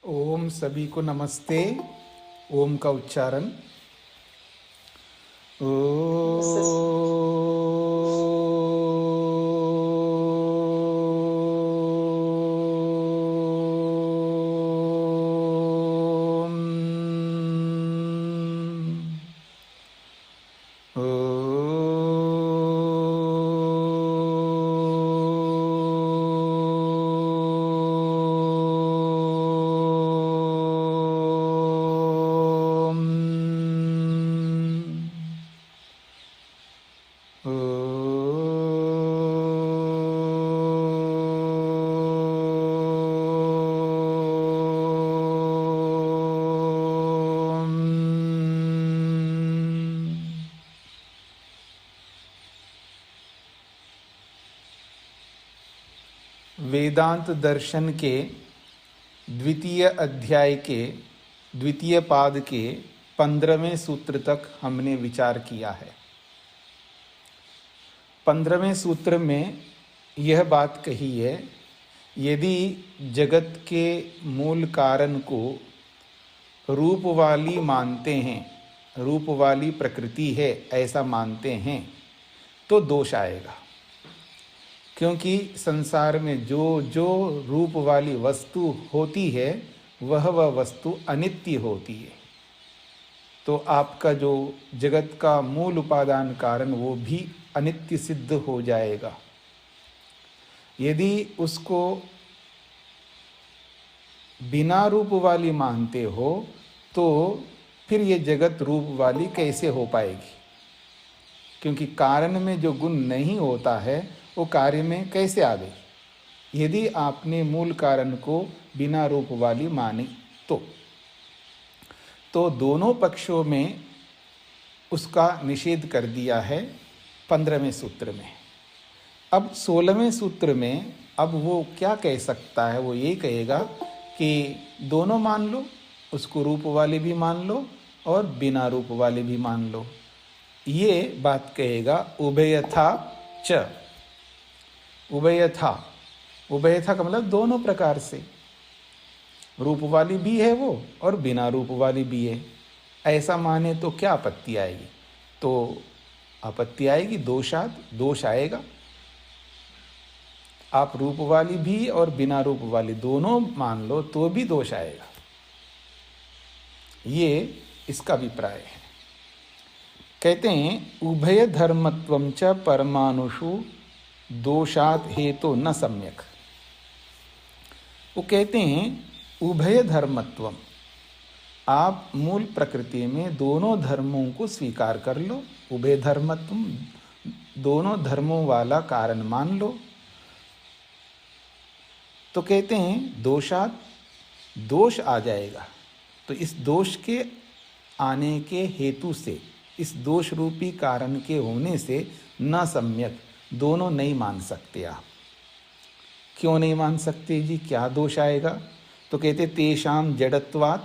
ओम सभी को नमस्ते। ओम का उच्चारण This is वेदांत दर्शन के द्वितीय अध्याय के द्वितीय पाद के 15वें सूत्र तक हमने विचार किया है। 15वें सूत्र में यह बात कही है, यदि जगत के मूल कारण को रूप वाली मानते हैं, रूप वाली प्रकृति है ऐसा मानते हैं, तो दोष आएगा। क्योंकि संसार में जो जो रूप वाली वस्तु होती है वह वस्तु अनित्य होती है। तो आपका जो जगत का मूल उपादान कारण वो भी अनित्य सिद्ध हो जाएगा। यदि उसको बिना रूप वाली मानते हो तो फिर ये जगत रूप वाली कैसे हो पाएगी? क्योंकि कारण में जो गुण नहीं होता है वो कार्य में कैसे आ गई? यदि आपने मूल कारण को बिना रूप वाली मानी तो दोनों पक्षों में उसका निषेध कर दिया है 15वें सूत्र में। अब 16वें सूत्र में अब वो क्या कह सकता है? वो ये कहेगा कि दोनों मान लो, उसको रूप वाले भी मान लो और बिना रूप वाले भी मान लो। ये बात कहेगा उभयथा च। उभयथा, उभयथा का मतलब दोनों प्रकार से, रूप वाली भी है वो और बिना रूप वाली भी है। ऐसा माने तो क्या आपत्ति आएगी? तो आपत्ति आएगी दोषात, दोष आएगा। आप रूप वाली भी और बिना रूप वाली दोनों मान लो तो भी दोष आएगा। ये इसका अभिप्राय है। कहते हैं उभय धर्मत्वं च परमाणुषु दोषात हेतु न सम्यक। वो कहते हैं उभय धर्मत्वम, आप मूल प्रकृति में दोनों धर्मों को स्वीकार कर लो। उभय धर्मत्वम, दोनों धर्मों वाला कारण मान लो। तो कहते हैं दोषात, दोष आ जाएगा। तो इस दोष के आने के हेतु से, इस दोष रूपी कारण के होने से न सम्यक, दोनों नहीं मान सकते आप। क्यों नहीं मान सकते जी? क्या दोष आएगा? तो कहते तेषाम जड़त्वात्,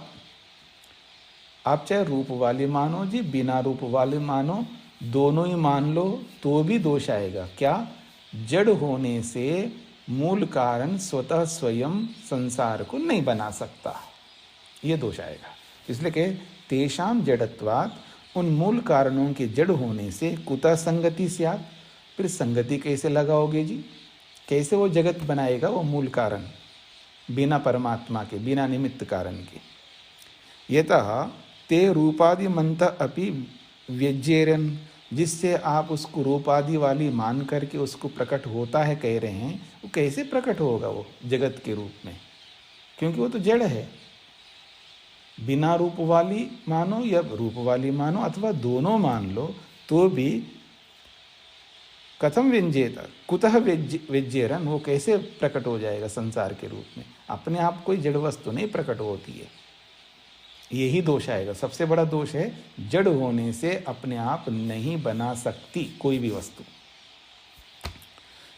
आप चाहे रूप वाले मानो जी, बिना रूप वाले मानो, दोनों ही मान लो तो भी दोष आएगा। क्या? जड़ होने से मूल कारण स्वतः स्वयं संसार को नहीं बना सकता, ये दोष आएगा। इसलिए कहे तेषाम जड़त्वात्, उन मूल कारणों के जड़ होने से कुतः संगति स्यात्, फिर संगति कैसे लगाओगे जी? कैसे वो जगत बनाएगा वो मूल कारण बिना परमात्मा के, बिना निमित्त कारण के? यतः ते रूपादि मंत अपि व्यज्येरन, जिससे आप उसको रूपादि वाली मान करके उसको प्रकट होता है कह रहे हैं, वो कैसे प्रकट होगा वो जगत के रूप में? क्योंकि वो तो जड़ है। बिना रूप वाली मानो या रूप वाली मानो अथवा दोनों मान लो तो भी कथम व्यंजेत, कुतः व्यज्येरन, वो कैसे प्रकट हो जाएगा संसार के रूप में? अपने आप कोई जड़ वस्तु नहीं प्रकट होती है। यही दोष आएगा। सबसे बड़ा दोष है जड़ होने से अपने आप नहीं बना सकती कोई भी वस्तु।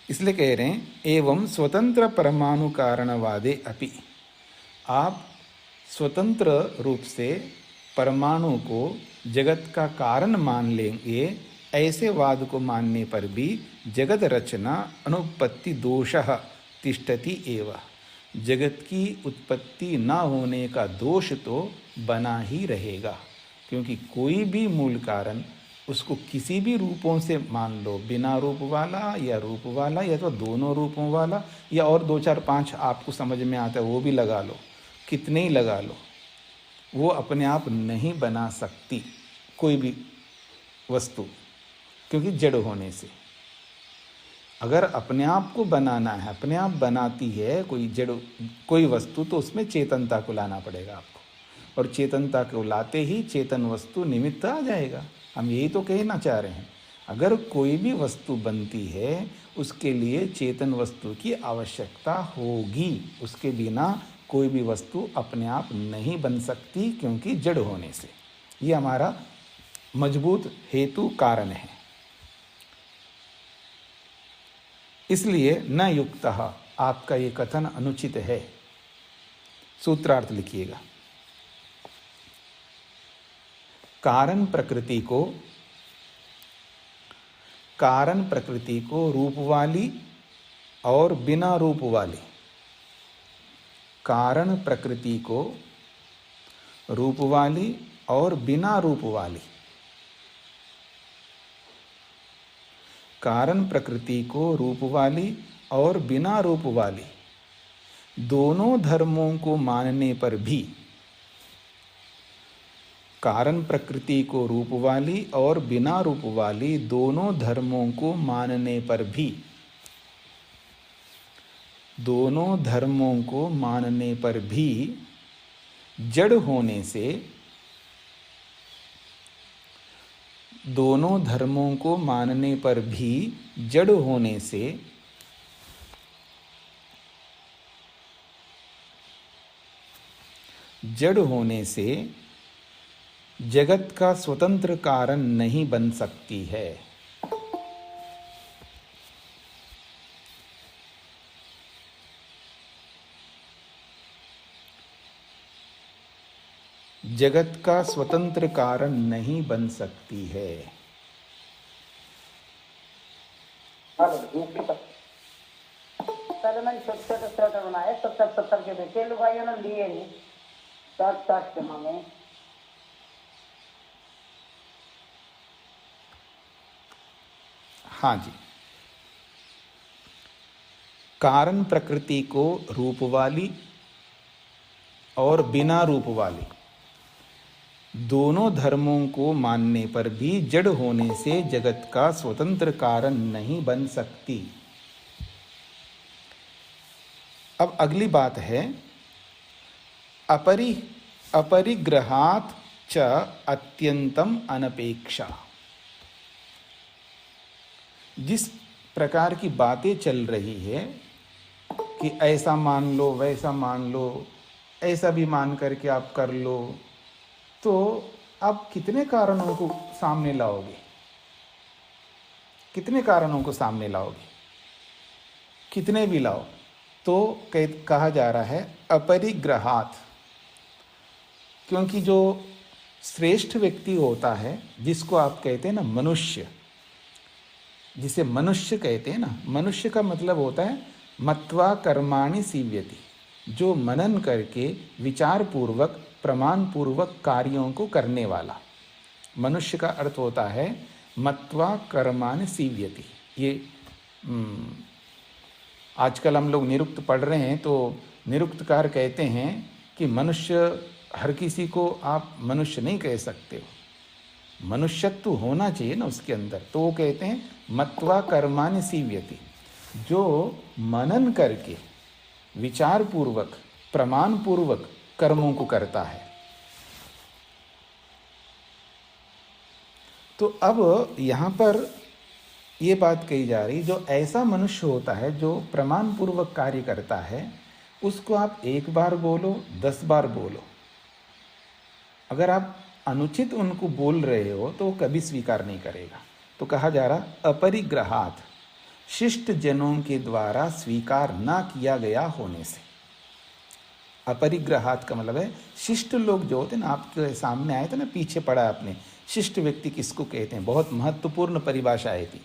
इसलिए कह रहे हैं एवं स्वतंत्र परमाणु कारणवादे अपि, आप स्वतंत्र रूप से परमाणु को जगत का कारण मान लेंगे, ऐसे वाद को मानने पर भी जगत रचना अनुपत्ति दोषः तिष्ठति एव, जगत की उत्पत्ति न होने का दोष तो बना ही रहेगा, क्योंकि कोई भी मूल कारण उसको किसी भी रूपों से मान लो, बिना रूप वाला या रूप वाला या तो दोनों रूपों वाला या और 2 4 5 आपको समझ में आता है वो भी लगा लो, कितने ही लगा लो, वो अपने आप नहीं बना सकती कोई भी वस्तु, क्योंकि जड़ होने से। अगर अपने आप को बनाना है, अपने आप बनाती है कोई जड़ कोई वस्तु, तो उसमें चेतनता को लाना पड़ेगा आपको, और चेतनता को लाते ही चेतन वस्तु निमित्त आ जाएगा। हम यही तो कहना चाह रहे हैं, अगर कोई भी वस्तु बनती है उसके लिए चेतन वस्तु की आवश्यकता होगी, उसके बिना कोई भी वस्तु अपने आप नहीं बन सकती, क्योंकि जड़ होने से। ये हमारा मजबूत हेतु कारण है। इसलिए न युक्तः, आपका ये कथन अनुचित है। सूत्रार्थ लिखिएगा। कारण प्रकृति को रूप वाली और बिना रूप वाली, कारण प्रकृति को रूप वाली और बिना रूप वाली, कारण प्रकृति को रूप वाली और बिना रूप वाली दोनों धर्मों को मानने पर भी, कारण प्रकृति को रूप वाली और बिना रूप वाली दोनों धर्मों को मानने पर भी, दोनों धर्मों को मानने पर भी जड़ होने से, दोनों धर्मों को मानने पर भी जड़ होने से जगत का स्वतंत्र कारण नहीं बन सकती है। जगत का स्वतंत्र कारण नहीं बन सकती है। पहले मैंने छोटे छोटे स्वेटर बनाए, 70 के बेचे, लो भाइयों ने लिए नहीं, 60 के मांगे। हाँ जी, कारण प्रकृति को रूप वाली और बिना रूप वाली दोनों धर्मों को मानने पर भी जड़ होने से जगत का स्वतंत्र कारण नहीं बन सकती। अब अगली बात है, अपरिग्रहात् च अत्यंतम अनपेक्षा। जिस प्रकार की बातें चल रही है कि ऐसा मान लो, वैसा मान लो, ऐसा भी मान करके आप कर लो, तो आप कितने कारणों को सामने लाओगे? कितने कारणों को सामने लाओगे? कितने भी लाओ, तो कहा जा रहा है अपरिग्रहात्, क्योंकि जो श्रेष्ठ व्यक्ति होता है, जिसको आप कहते हैं ना मनुष्य, जिसे मनुष्य कहते हैं ना, मनुष्य का मतलब होता है मत्वा कर्माणि सीव्यति, जो मनन करके विचार पूर्वक प्रमाण पूर्वक कार्यों को करने वाला। मनुष्य का अर्थ होता है मत्वा कर्माणि सीव्यति। ये आजकल हम लोग निरुक्त पढ़ रहे हैं, तो निरुक्तकार कहते हैं कि मनुष्य, हर किसी को आप मनुष्य नहीं कह सकते हो, मनुष्यत्व होना चाहिए ना उसके अंदर। तो वो कहते हैं मत्वा कर्माणि सीव्यति, जो मनन करके विचार पूर्वक प्रमाण पूर्वक कर्मों को करता है। तो अब यहाँ पर ये बात कही जा रही, जो ऐसा मनुष्य होता है जो प्रमाण पूर्वक कार्य करता है, उसको आप 1 बार बोलो, 10 बार बोलो, अगर आप अनुचित उनको बोल रहे हो तो वो कभी स्वीकार नहीं करेगा। तो कहा जा रहा अपरिग्रहात्, शिष्ट जनों के द्वारा स्वीकार ना किया गया होने से। अपरिग्रहात् का मतलब है शिष्ट लोग जो होते हैं ना, आपके सामने आए थे ना, पीछे पड़ा आपने, शिष्ट व्यक्ति किसको कहते हैं? बहुत महत्वपूर्ण परिभाषा है थी,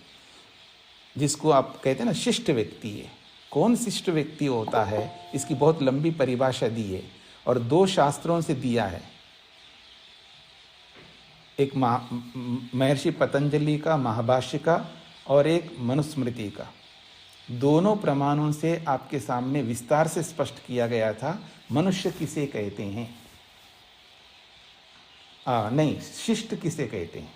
जिसको आप कहते हैं ना शिष्ट व्यक्ति है। कौन शिष्ट व्यक्ति होता है, इसकी बहुत लंबी परिभाषा दी है और 2 शास्त्रों से दिया है। एक महर्षि पतंजलि का महाभाष्य का और एक मनुस्मृति का। दोनों प्रमाणों से आपके सामने विस्तार से स्पष्ट किया गया था मनुष्य किसे कहते हैं, नहीं, शिष्ट किसे कहते हैं।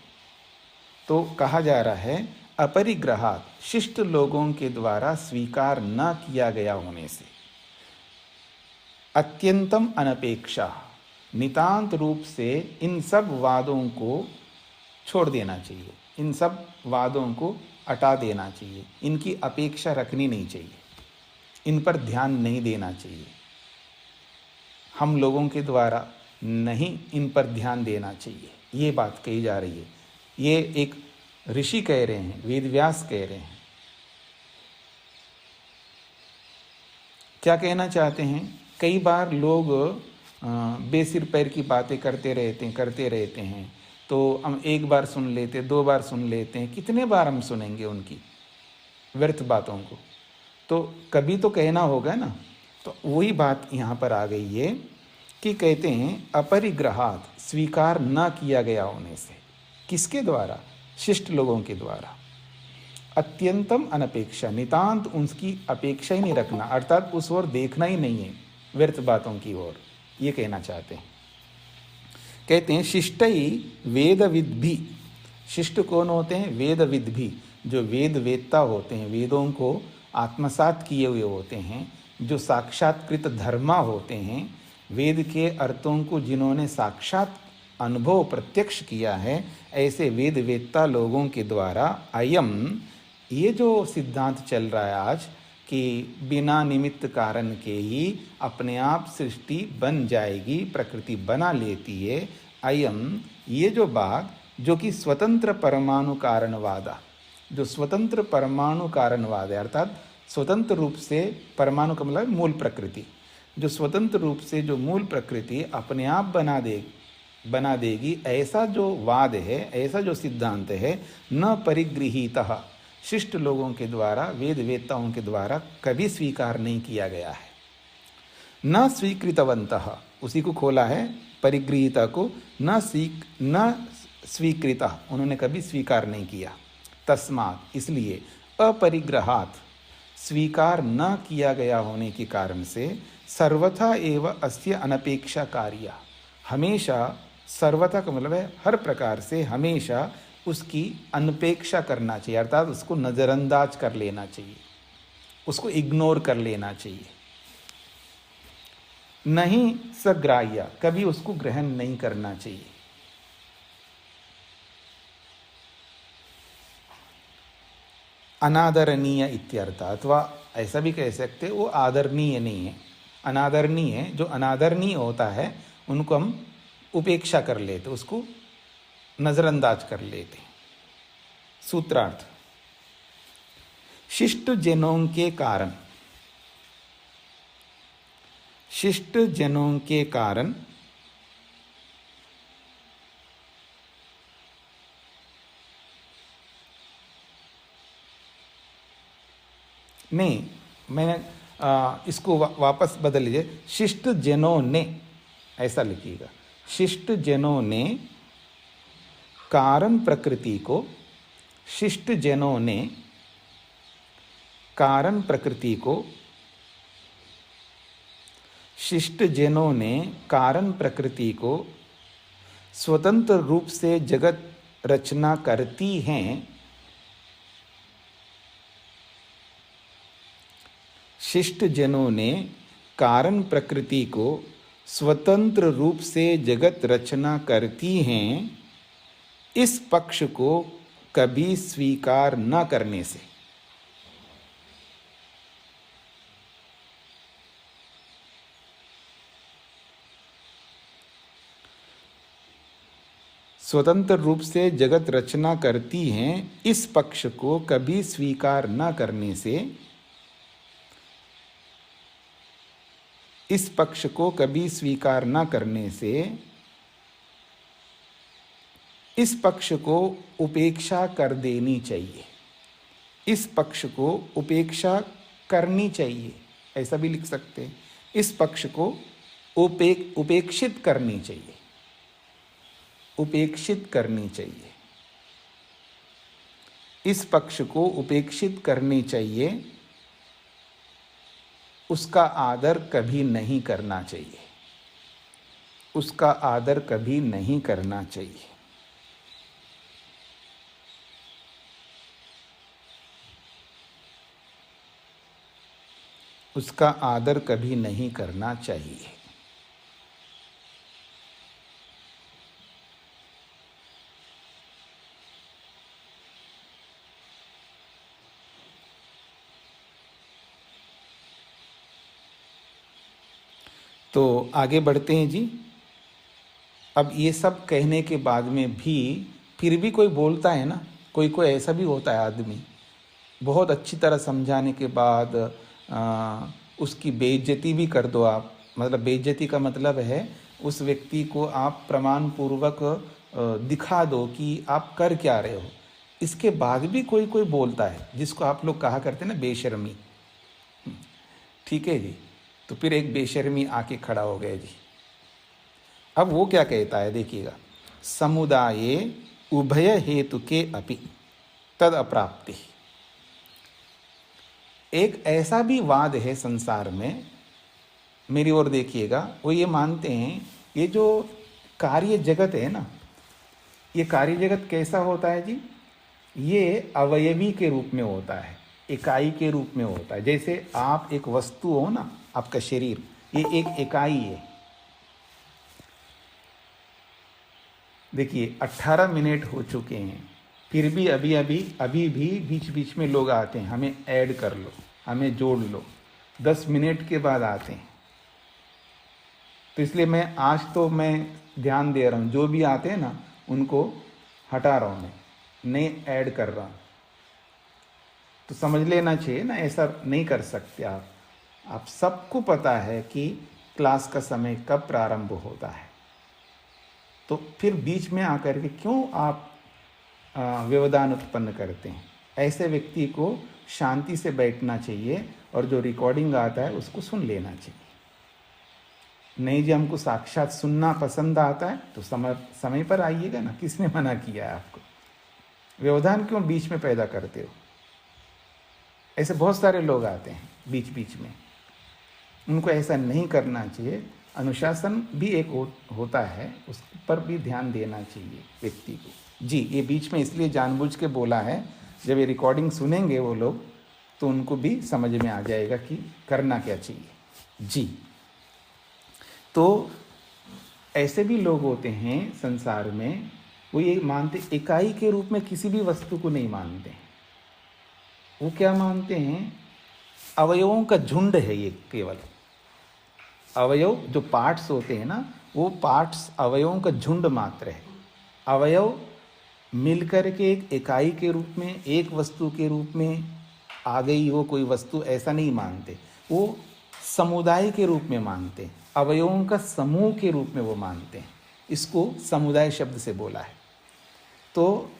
तो कहा जा रहा है अपरिग्रहात, शिष्ट लोगों के द्वारा स्वीकार न किया गया होने से, अत्यंतम अनपेक्षा, नितांत रूप से इन सब वादों को छोड़ देना चाहिए, इन सब वादों को हटा देना चाहिए, इनकी अपेक्षा रखनी नहीं चाहिए, इन पर ध्यान नहीं देना चाहिए, हम लोगों के द्वारा नहीं इन पर ध्यान देना चाहिए, ये बात कही जा रही है। ये एक ऋषि कह रहे हैं, वेदव्यास कह रहे हैं। क्या कहना चाहते हैं? कई बार लोग बेसिर पैर की बातें करते रहते हैं। तो हम एक बार सुन लेते, 2 बार सुन लेते हैं, कितने बार हम सुनेंगे उनकी व्यर्थ बातों को? तो कभी तो कहना होगा ना। तो वही बात यहाँ पर आ गई है कि कहते हैं अपरिग्रहात, स्वीकार न किया गया होने से। किसके द्वारा? शिष्ट लोगों के द्वारा। अत्यंतम अनपेक्षा, नितांत उसकी अपेक्षा ही नहीं रखना, अर्थात उस ओर देखना ही नहीं है, व्यर्थ बातों की ओर, ये कहना चाहते हैं। कहते हैं शिष्टई वेदविद भी। शिष्ट कौन होते हैं? वेदविद भी, जो वेद वेदता होते हैं, वेदों को आत्मसात किए हुए होते हैं, जो साक्षात्कृत धर्मा होते हैं, वेद के अर्थों को जिन्होंने साक्षात अनुभव प्रत्यक्ष किया है, ऐसे वेद वेदता लोगों के द्वारा अयम, ये जो सिद्धांत चल रहा है आज कि बिना निमित्त कारण के ही अपने आप सृष्टि बन जाएगी, प्रकृति बना लेती है, अयम, ये जो बात जो कि स्वतंत्र परमाणु कारणवादा, जो स्वतंत्र परमाणु कारणवाद है, अर्थात स्वतंत्र रूप से, परमाणु का मतलब मूल प्रकृति, जो स्वतंत्र रूप से जो मूल प्रकृति अपने आप बना देगी, ऐसा जो वाद है, ऐसा जो सिद्धांत है, न परिगृहीतः, शिष्ट लोगों के द्वारा, वेद वेदताओं के द्वारा कभी स्वीकार नहीं किया गया है। न स्वीकृतवन्तः, उसी को खोला है, परिगृहीता को, न स्वीकृतः, उन्होंने कभी स्वीकार नहीं किया। तस्मात्, इसलिए, अपरिग्रहात्, स्वीकार न किया गया होने के कारण से, सर्वथा एव अस्य अनपेक्षा कार्य, हमेशा, सर्वथा का मतलब है हर प्रकार से, हमेशा उसकी अनपेक्षा करना चाहिए, अर्थात उसको नज़रअंदाज कर लेना चाहिए, उसको इग्नोर कर लेना चाहिए। नहीं सग्राह्य, कभी उसको ग्रहण नहीं करना चाहिए। अनादरणीय इत्यर्थ, अथवा ऐसा भी कह सकते वो आदरणीय नहीं है, अनादरणीय है। जो अनादरणीय होता है उनको हम उपेक्षा कर लेते, उसको नजरअंदाज कर लेते। सूत्रार्थ, शिष्ट जनों के कारण, शिष्ट जनों के कारण नहीं, मैंने इसको वापस बदल लीजिए, शिष्ट जनों ने, ऐसा लिखिएगा। शिष्ट जनों ने कारण प्रकृति को, शिष्ट जनों ने कारण प्रकृति को, शिष्ट जनों ने कारण प्रकृति को स्वतंत्र रूप से जगत रचना करती हैं। शिष्ट जनों ने कारण प्रकृति को स्वतंत्र रूप से जगत रचना करती हैं, इस पक्ष को कभी स्वीकार न करने से। स्वतंत्र रूप से जगत रचना करती हैं, इस पक्ष को कभी स्वीकार न करने से, इस पक्ष को कभी स्वीकार न करने से, इस पक्ष को उपेक्षा कर देनी चाहिए। इस पक्ष को उपेक्षा करनी चाहिए, ऐसा भी लिख सकते हैं। इस पक्ष को उपेक्षित करनी चाहिए, उपेक्षित करनी चाहिए। इस पक्ष को उपेक्षित करनी चाहिए, उसका आदर कभी नहीं करना चाहिए, उसका आदर कभी नहीं करना चाहिए। उसका आदर कभी नहीं करना चाहिए। तो आगे बढ़ते हैं जी। अब ये सब कहने के बाद में भी फिर भी कोई बोलता है ना, कोई कोई ऐसा भी होता है आदमी, बहुत अच्छी तरह समझाने के बाद उसकी बेइज्जती भी कर दो आप। मतलब बेइज्जती का मतलब है उस व्यक्ति को आप प्रमाण पूर्वक दिखा दो कि आप कर क्या रहे हो। इसके बाद भी कोई कोई बोलता है, जिसको आप लोग कहा करते हैं ना बेशर्मी। ठीक है जी। तो फिर एक बेशर्मी आके खड़ा हो गया जी। अब वो क्या कहता है देखिएगा, समुदाये उभय हेतु के अपि तद अप्राप्ति। एक ऐसा भी वाद है संसार में, मेरी ओर देखिएगा, वो ये मानते हैं ये जो कार्य जगत है ना, ये कार्य जगत कैसा होता है जी, ये अवयवी के रूप में होता है, इकाई के रूप में होता है। जैसे आप एक वस्तु हो ना, आपका शरीर, ये एक इकाई है। देखिए 18 मिनट हो चुके हैं, फिर भी अभी भी बीच बीच में लोग आते हैं, हमें ऐड कर लो, हमें जोड़ लो। 10 मिनट के बाद आते हैं। तो इसलिए मैं ध्यान दे रहा हूँ, जो भी आते हैं ना उनको हटा रहा हूँ, मैं नहीं ऐड कर रहा हूँ। तो समझ लेना चाहिए ना, ऐसा नहीं कर सकते आप सबको पता है कि क्लास का समय कब प्रारंभ होता है। तो फिर बीच में आकर के क्यों आप व्यवधान उत्पन्न करते हैं। ऐसे व्यक्ति को शांति से बैठना चाहिए और जो रिकॉर्डिंग आता है उसको सुन लेना चाहिए। नहीं जी हमको साक्षात सुनना पसंद आता है तो समय पर आइएगा ना, किसने मना किया है आपको। व्यवधान क्यों बीच में पैदा करते हो। ऐसे बहुत सारे लोग आते हैं बीच बीच में, उनको ऐसा नहीं करना चाहिए। अनुशासन भी एक होता है, उस पर भी ध्यान देना चाहिए व्यक्ति को। जी ये बीच में इसलिए जानबूझ के बोला है, जब ये रिकॉर्डिंग सुनेंगे वो लोग तो उनको भी समझ में आ जाएगा कि करना क्या चाहिए। जी तो ऐसे भी लोग होते हैं संसार में, वो ये मानते इकाई के रूप में किसी भी वस्तु को नहीं मानते। वो क्या मानते हैं, अवयवों का झुंड है ये। केवल अवयव जो पार्ट्स होते हैं ना, वो पार्ट्स अवयवों का झुंड मात्र है। अवयव मिलकर के एक इकाई के रूप में, एक वस्तु के रूप में आ गई हो कोई वस्तु, ऐसा नहीं मानते। वो समुदाय के रूप में मानते हैं, अवयवों का समूह के रूप में वो मानते हैं। इसको समुदाय शब्द से बोला है। तो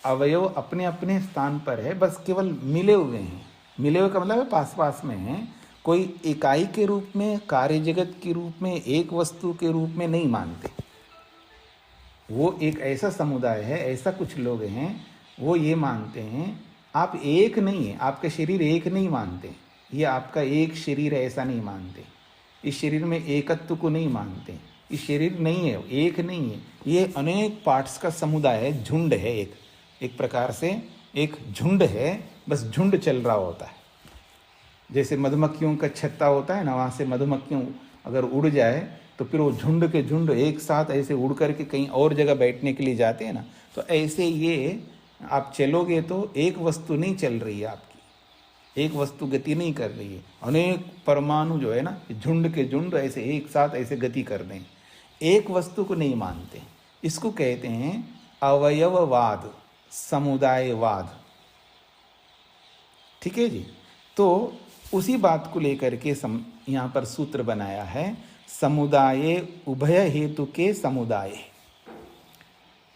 अवयव अपने अपने स्थान पर है, बस केवल मिले हुए हैं। मिले हुए का मतलब है पास पास में हैं। कोई इकाई के रूप में, कार्य जगत के रूप में, एक वस्तु के रूप में नहीं मानते। वो एक ऐसा समुदाय है, ऐसा कुछ लोग हैं, वो ये मानते हैं आप एक नहीं है, आपका शरीर एक नहीं मानते, ये आपका एक शरीर है ऐसा नहीं मानते। इस शरीर में एकत्व को नहीं मानते। इस शरीर नहीं है, एक नहीं है, ये अनेक पार्ट्स का समुदाय है, झुंड है। एक प्रकार से एक झुंड है, बस झुंड चल रहा होता है। जैसे मधुमक्खियों का छत्ता होता है ना, वहाँ से मधुमक्खियों अगर उड़ जाए तो फिर वो झुंड के झुंड एक साथ ऐसे उड़ करके कहीं और जगह बैठने के लिए जाते हैं ना। तो ऐसे ये आप चलोगे तो एक वस्तु नहीं चल रही है आपकी, एक वस्तु गति नहीं कर रही है। अनेक परमाणु जो है ना, झुंड के झुंड ऐसे एक साथ ऐसे गति कर दें, एक वस्तु को नहीं मानते। इसको कहते हैं अवयववाद, समुदायवाद। ठीक है जी। तो उसी बात को लेकर के यहाँ पर सूत्र बनाया है, समुदाय उभय हेतु के समुदाय।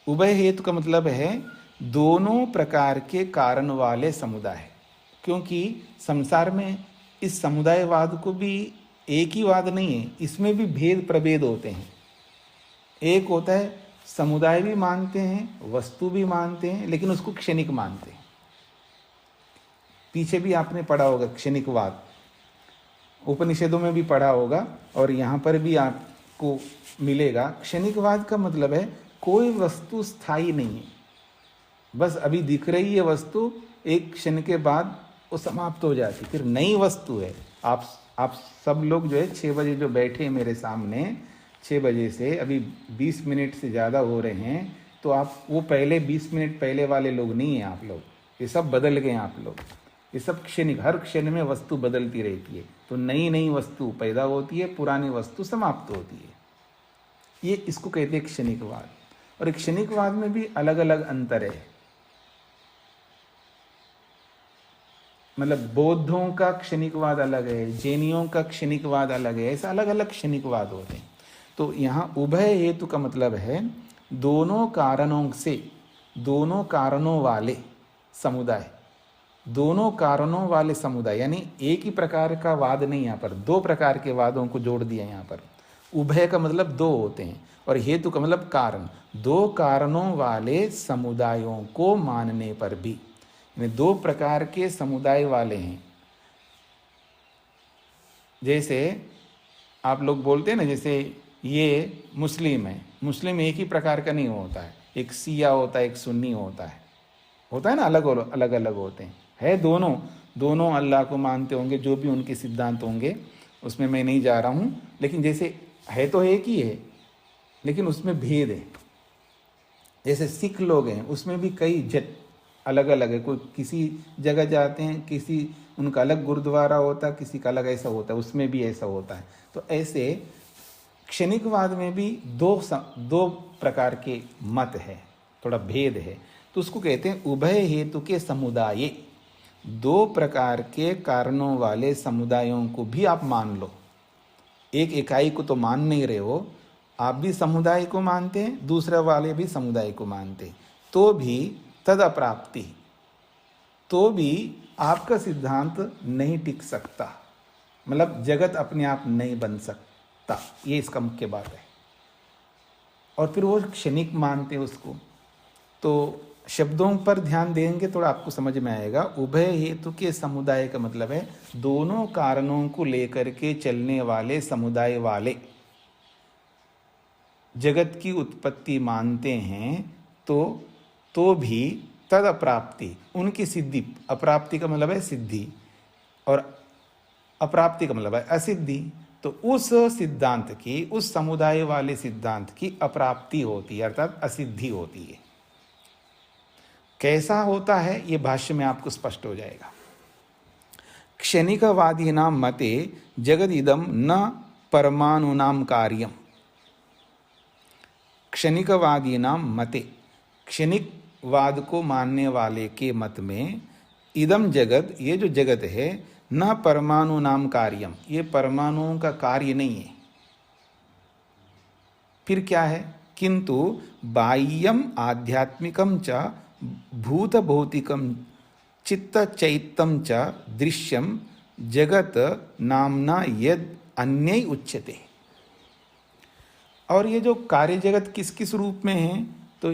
उभय हेतु का मतलब है दोनों प्रकार के कारण वाले समुदाय। क्योंकि संसार में इस समुदायवाद को भी एक ही वाद नहीं है, इसमें भी भेद प्रभेद होते हैं। एक होता है समुदाय भी मानते हैं, वस्तु भी मानते हैं, लेकिन उसको क्षणिक मानते हैं। पीछे भी आपने पढ़ा होगा क्षणिकवाद, उपनिषदों में भी पढ़ा होगा और यहाँ पर भी आपको मिलेगा। क्षणिकवाद का मतलब है कोई वस्तु स्थायी नहीं है, बस अभी दिख रही है वस्तु, एक क्षण के बाद वो समाप्त हो जाती, फिर नई वस्तु है। आप सब लोग जो है 6 बजे जो बैठे हैं मेरे सामने, 6 बजे से अभी 20 मिनट से ज़्यादा हो रहे हैं, तो आप वो पहले 20 मिनट पहले वाले लोग नहीं हैं आप लोग, ये सब बदल गए आप लोग। ये सब क्षणिक, हर क्षण में वस्तु बदलती रहती है, तो नई नई वस्तु पैदा होती है, पुरानी वस्तु समाप्त होती है। ये इसको कहते हैं क्षणिकवाद। और क्षणिकवाद में भी अलग अलग अंतर है, मतलब बौद्धों का क्षणिकवाद अलग है, जैनियों का क्षणिकवाद अलग है, ऐसा अलग अलग क्षणिकवाद होते हैं। तो यहाँ उभय हेतु का मतलब है दोनों कारणों से, दोनों कारणों वाले समुदाय, दोनों कारणों वाले समुदाय, यानी एक ही प्रकार का वाद नहीं, यहाँ पर 2 प्रकार के वादों को जोड़ दिया। यहाँ पर उभय का मतलब 2 होते हैं और हेतु का मतलब कारण। 2 कारणों वाले समुदायों को मानने पर भी, 2 प्रकार के समुदाय वाले हैं। जैसे आप लोग बोलते हैं ना, जैसे ये मुस्लिम है, मुस्लिम एक ही प्रकार का नहीं होता है, एक शिया होता है, एक सुन्नी होता है ना, अलग अलग होते हैं। है दोनों अल्लाह को मानते होंगे, जो भी उनके सिद्धांत होंगे, उसमें मैं नहीं जा रहा हूँ, लेकिन जैसे है तो एक ही है, लेकिन उसमें भेद है। जैसे सिख लोग हैं, उसमें भी कई अलग अलग है, कोई किसी जगह जाते हैं, किसी उनका अलग गुरुद्वारा होता है, किसी का अलग ऐसा होता है, उसमें भी ऐसा होता है। तो ऐसे क्षणिकवाद में भी 2 प्रकार के मत है, थोड़ा भेद है, तो उसको कहते हैं उभय हेतु के समुदाय। 2 प्रकार के कारणों वाले समुदायों को भी आप मान लो, एक इकाई को तो मान नहीं रहे हो, आप भी समुदाय को मानते हैं, दूसरे वाले भी समुदाय को मानते हैं, तो भी तद अप्राप्ति, तो भी आपका सिद्धांत नहीं टिक सकता, मतलब जगत अपने आप नहीं बन सकता, ये इसका मुख्य बात है। और फिर वो क्षणिक मानते उसको, तो शब्दों पर ध्यान देंगे थोड़ा आपको समझ में आएगा। उभय हेतु के समुदाय का मतलब है दोनों कारणों को लेकर के चलने वाले समुदाय वाले जगत की उत्पत्ति मानते हैं, तो भी तद अप्राप्ति, उनकी सिद्धि, अप्राप्ति का मतलब है सिद्धि और अप्राप्ति का मतलब है असिद्धि, तो उस सिद्धांत की, उस समुदाय वाले सिद्धांत की अप्राप्ति होती है, अर्थात असिद्धि होती है। कैसा होता है ये भाष्य में आपको स्पष्ट हो जाएगा। क्षणिकवादीनां मते जगदिदं न परमाणुनां कार्यम। क्षणिकवादीनां मते, क्षणिकवाद को मानने वाले के मत में इदम जगत, ये जो जगत है, न परमाणु नाम कार्यम, ये परमाणुओं का कार्य नहीं है। फिर क्या है? किंतु बाह्यम आध्यात्मिकम च भूत भौतिकम चित्त चैत्तम च दृश्यम जगत नामना यद अन्य उच्यते। और ये जो कार्य जगत किस किस रूप में है, तो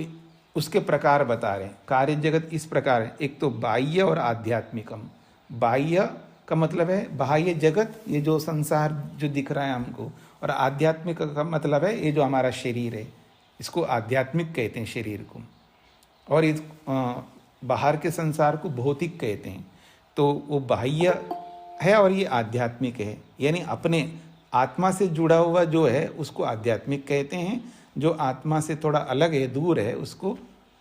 उसके प्रकार बता रहे हैं। कार्य जगत इस प्रकार है, एक तो बाह्य और आध्यात्मिकम। बाह्य का मतलब है बाह्य जगत, ये जो संसार जो दिख रहा है हमको, और आध्यात्मिक का मतलब है ये जो हमारा शरीर है, इसको आध्यात्मिक कहते हैं शरीर को, और इस बाहर के संसार को भौतिक कहते हैं। तो वो बाह्य है और ये आध्यात्मिक है, यानी अपने आत्मा से जुड़ा हुआ जो है उसको आध्यात्मिक कहते हैं, जो आत्मा से थोड़ा अलग है, दूर है, उसको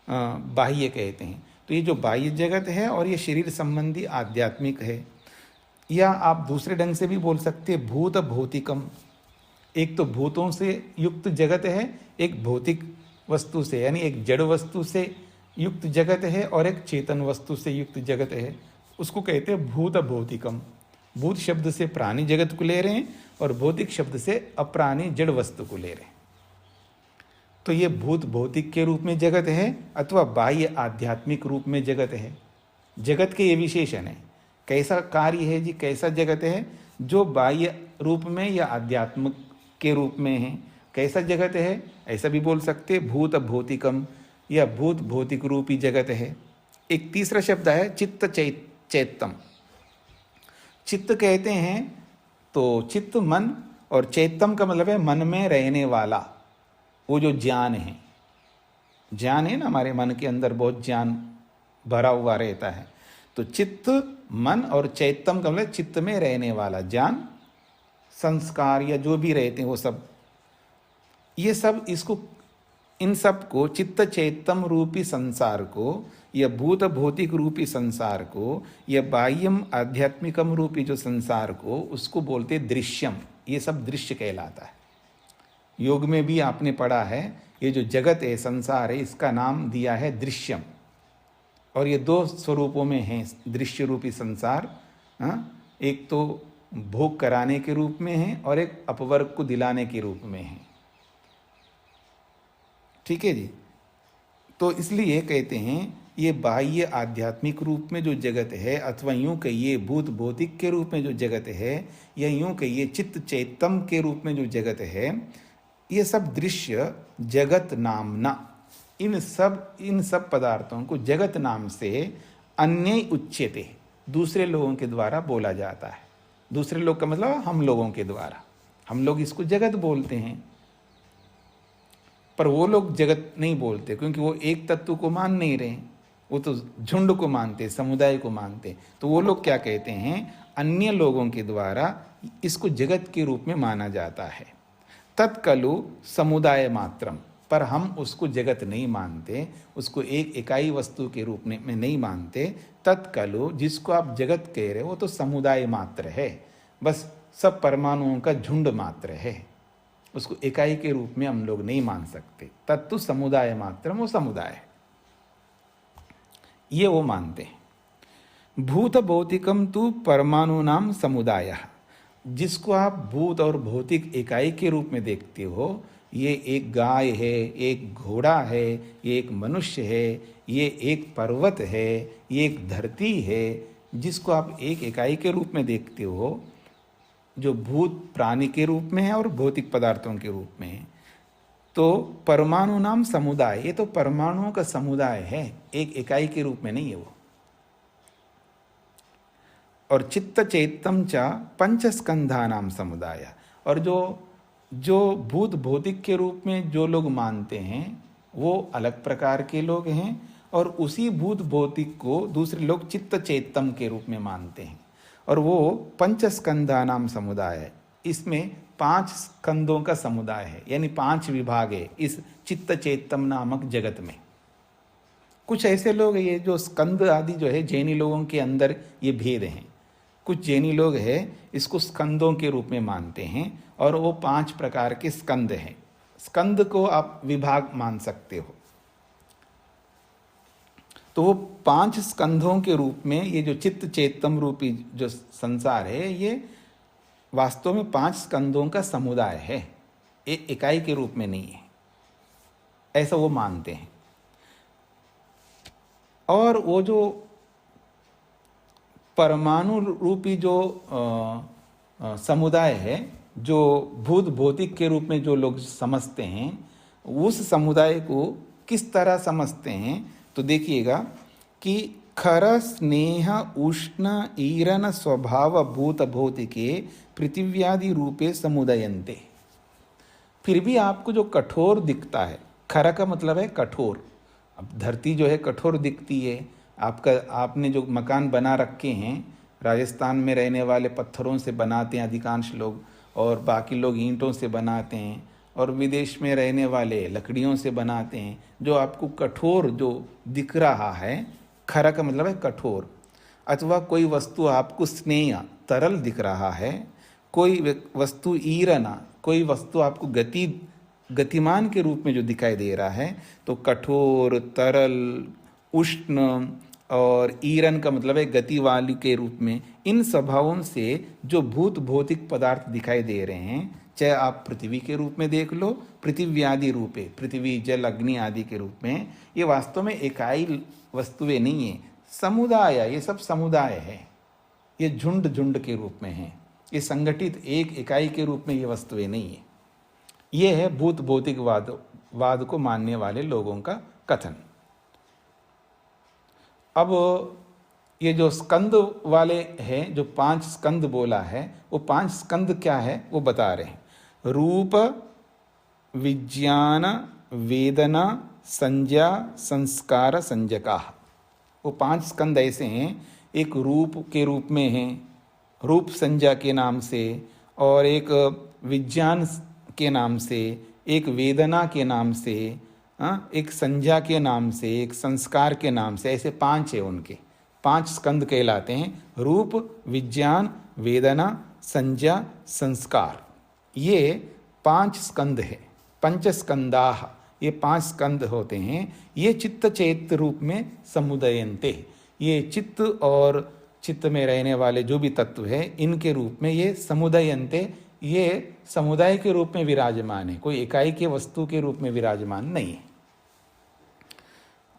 बाह्य कहते हैं। तो ये जो बाह्य जगत है और ये शरीर संबंधी आध्यात्मिक है, या आप दूसरे ढंग से भी बोल सकते हैं भूत भौतिकम। एक तो भूतों से युक्त जगत है, एक भौतिक वस्तु से यानी एक जड़ वस्तु से युक्त जगत है, और एक चेतन वस्तु से युक्त जगत है, उसको कहते हैं भूत भौतिकम। भूत शब्द से प्राणी जगत को ले रहे हैं और भौतिक शब्द से अप्राणी जड़ वस्तु को ले रहे हैं। तो ये भूत भौतिक के रूप में जगत है अथवा बाह्य आध्यात्मिक रूप में जगत है। जगत के ये विशेषण है कैसा कार्य है जी, कैसा जगत है? जो बाह्य रूप में या आध्यात्मिक के रूप में है। कैसा जगत है? ऐसा भी बोल सकते भूत भौतिकम या भूत भौतिक रूपी जगत है। एक तीसरा शब्द है चित्त चैतम। चित्त कहते हैं तो चित्त मन, और चैतम का मतलब है मन में रहने वाला, वो जो ज्ञान है। ज्ञान है ना, हमारे मन के अंदर बहुत ज्ञान भरा हुआ रहता है। तो चित्त मन और चैतम का मतलब चित्त में रहने वाला ज्ञान, संस्कार या जो भी रहते हैं वो सब, ये सब इसको, इन सब को चित्त चैतम रूपी संसार को, या भूत भौतिक रूपी संसार को, या बाह्यम आध्यात्मिकम रूपी जो संसार को, उसको बोलते दृश्यम। ये सब दृश्य कहलाता है। योग में भी आपने पढ़ा है, ये जो जगत है, संसार है, इसका नाम दिया है दृश्यम। और ये दो स्वरूपों में है दृश्य रूपी संसार। एक तो भोग कराने के रूप में है और एक अपवर्ग को दिलाने के रूप में है। ठीक है जी। तो इसलिए कहते हैं ये बाह्य आध्यात्मिक रूप में जो जगत है, अथवा यूं कहिए भूत भौतिक के रूप में जो जगत है, या यूं कहिए चित्त चैतम के रूप में जो जगत है, ये सब दृश्य जगत नामना, इन सब पदार्थों को जगत नाम से अन्य उच्यते, दूसरे लोगों के द्वारा बोला जाता है। दूसरे लोग का मतलब हम लोगों के द्वारा, हम लोग इसको जगत बोलते हैं, पर वो लोग जगत नहीं बोलते, क्योंकि वो एक तत्व को मान नहीं रहे, वो तो झुंड को मानते, समुदाय को मानते। तो वो लोग क्या कहते हैं, अन्य लोगों के द्वारा इसको जगत के रूप में माना जाता है। तत्कलु समुदाय मात्रम, पर हम उसको जगत नहीं मानते, उसको एक इकाई वस्तु के रूप में नहीं मानते। तत्कलु, जिसको आप जगत कह रहे हो, वो तो समुदाय मात्र है, बस सब परमाणुओं का झुंड मात्र है, उसको इकाई के रूप में हम लोग नहीं मान सकते। तत्तु समुदाय मात्रम, वो समुदाय है, ये वो मानते हैं। भूत भौतिकम तु परमाणु नाम समुदाय, जिसको आप भूत और भौतिक इकाई के रूप में देखते हो, ये एक गाय है, एक घोड़ा है, ये एक मनुष्य है, ये एक पर्वत है, ये एक धरती है, जिसको आप एक इकाई के रूप में देखते हो, जो भूत प्राणी के रूप में है और भौतिक पदार्थों के रूप में है। तो परमाणु नाम समुदाय, ये तो परमाणुओं का समुदाय है, एक इकाई के रूप में नहीं है वो। और चित्त चैतम च पंचस्कंधा नाम समुदाय, और जो भूत भौतिक के रूप में जो लोग मानते हैं वो अलग प्रकार के लोग हैं, और उसी भूत भौतिक को दूसरे लोग चित्त चैतम के रूप में मानते हैं, और वो पंचस्कंधा नाम समुदाय है। इसमें 5 स्कंदों का समुदाय है, यानी 5 विभाग है इस चित्त चैतम नामक जगत में। कुछ ऐसे लोग ये जो स्कंद आदि जो है जैनी लोगों के अंदर ये भेद हैं। कुछ जैनी लोग हैं इसको स्कंदों के रूप में मानते हैं, और वो 5 प्रकार के स्कंद हैं। स्कंद को आप विभाग मान सकते हो। तो वो 5 स्कंधों के रूप में ये जो चित्त चैतम रूपी जो संसार है, ये वास्तव में 5 स्कंदों का समुदाय है, एक इकाई के रूप में नहीं है, ऐसा वो मानते हैं। और वो जो परमाणु रूपी जो समुदाय है, जो भूत भौतिक के रूप में जो लोग समझते हैं, उस समुदाय को किस तरह समझते हैं, तो देखिएगा कि खर स्नेह उष्ण ईरन स्वभाव भूत भौतिके पृथिव्यादि रूपे समुदयन्ते। फिर भी आपको जो कठोर दिखता है, खर का मतलब है कठोर। अब धरती जो है कठोर दिखती है, आपने जो मकान बना रखे हैं, राजस्थान में रहने वाले पत्थरों से बनाते हैं अधिकांश लोग, और बाकी लोग ईंटों से बनाते हैं, और विदेश में रहने वाले लकड़ियों से बनाते हैं। जो आपको कठोर जो दिख रहा है, खरा का मतलब है कठोर। अथवा कोई वस्तु आपको स्नेह तरल दिख रहा है, कोई वस्तु ईरना, कोई वस्तु आपको गतिमान के रूप में जो दिखाई दे रहा है, तो कठोर, तरल, उष्ण और ईरन का मतलब है गति वाली के रूप में, इन स्वभावों से जो भूत भौतिक पदार्थ दिखाई दे रहे हैं, चाहे आप पृथ्वी के रूप में देख लो, पृथ्वी आदि रूप है, पृथ्वी जल अग्नि आदि के रूप में, ये वास्तव में इकाई वस्तुएं नहीं है, समुदाय, ये सब समुदाय है। ये झुंड झुंड के रूप में हैं, ये संगठित एक इकाई के रूप में ये वस्तुएं नहीं है। ये है भूत भौतिकवाद को मानने वाले लोगों का कथन। अब ये जो स्कंद वाले हैं, जो 5 स्कंद बोला है, वो 5 स्कंद क्या है वो बता रहे हैं। रूप, विज्ञान, वेदना, संज्ञा, संस्कार, संज्ञका। वो 5 स्कंद ऐसे हैं, एक रूप के रूप में हैं, रूप संज्ञा के नाम से, और एक विज्ञान के नाम से, एक वेदना के नाम से, एक संज्ञा के नाम से, एक संस्कार के नाम से, ऐसे 5 है उनके। 5 स्कंद कहलाते हैं, रूप, विज्ञान, वेदना, संज्ञा, संस्कार। ये 5 स्कंद है। पंचस्कंदाः, ये 5 स्कंद होते हैं। ये चित्त चैत्य रूप में समुदयन्ते, ये चित्त और चित्त में रहने वाले जो भी तत्व है, इनके रूप में ये समुदयन्ते, ये समुदाय के रूप में विराजमान है, कोई इकाई के वस्तु के रूप में विराजमान नहीं है।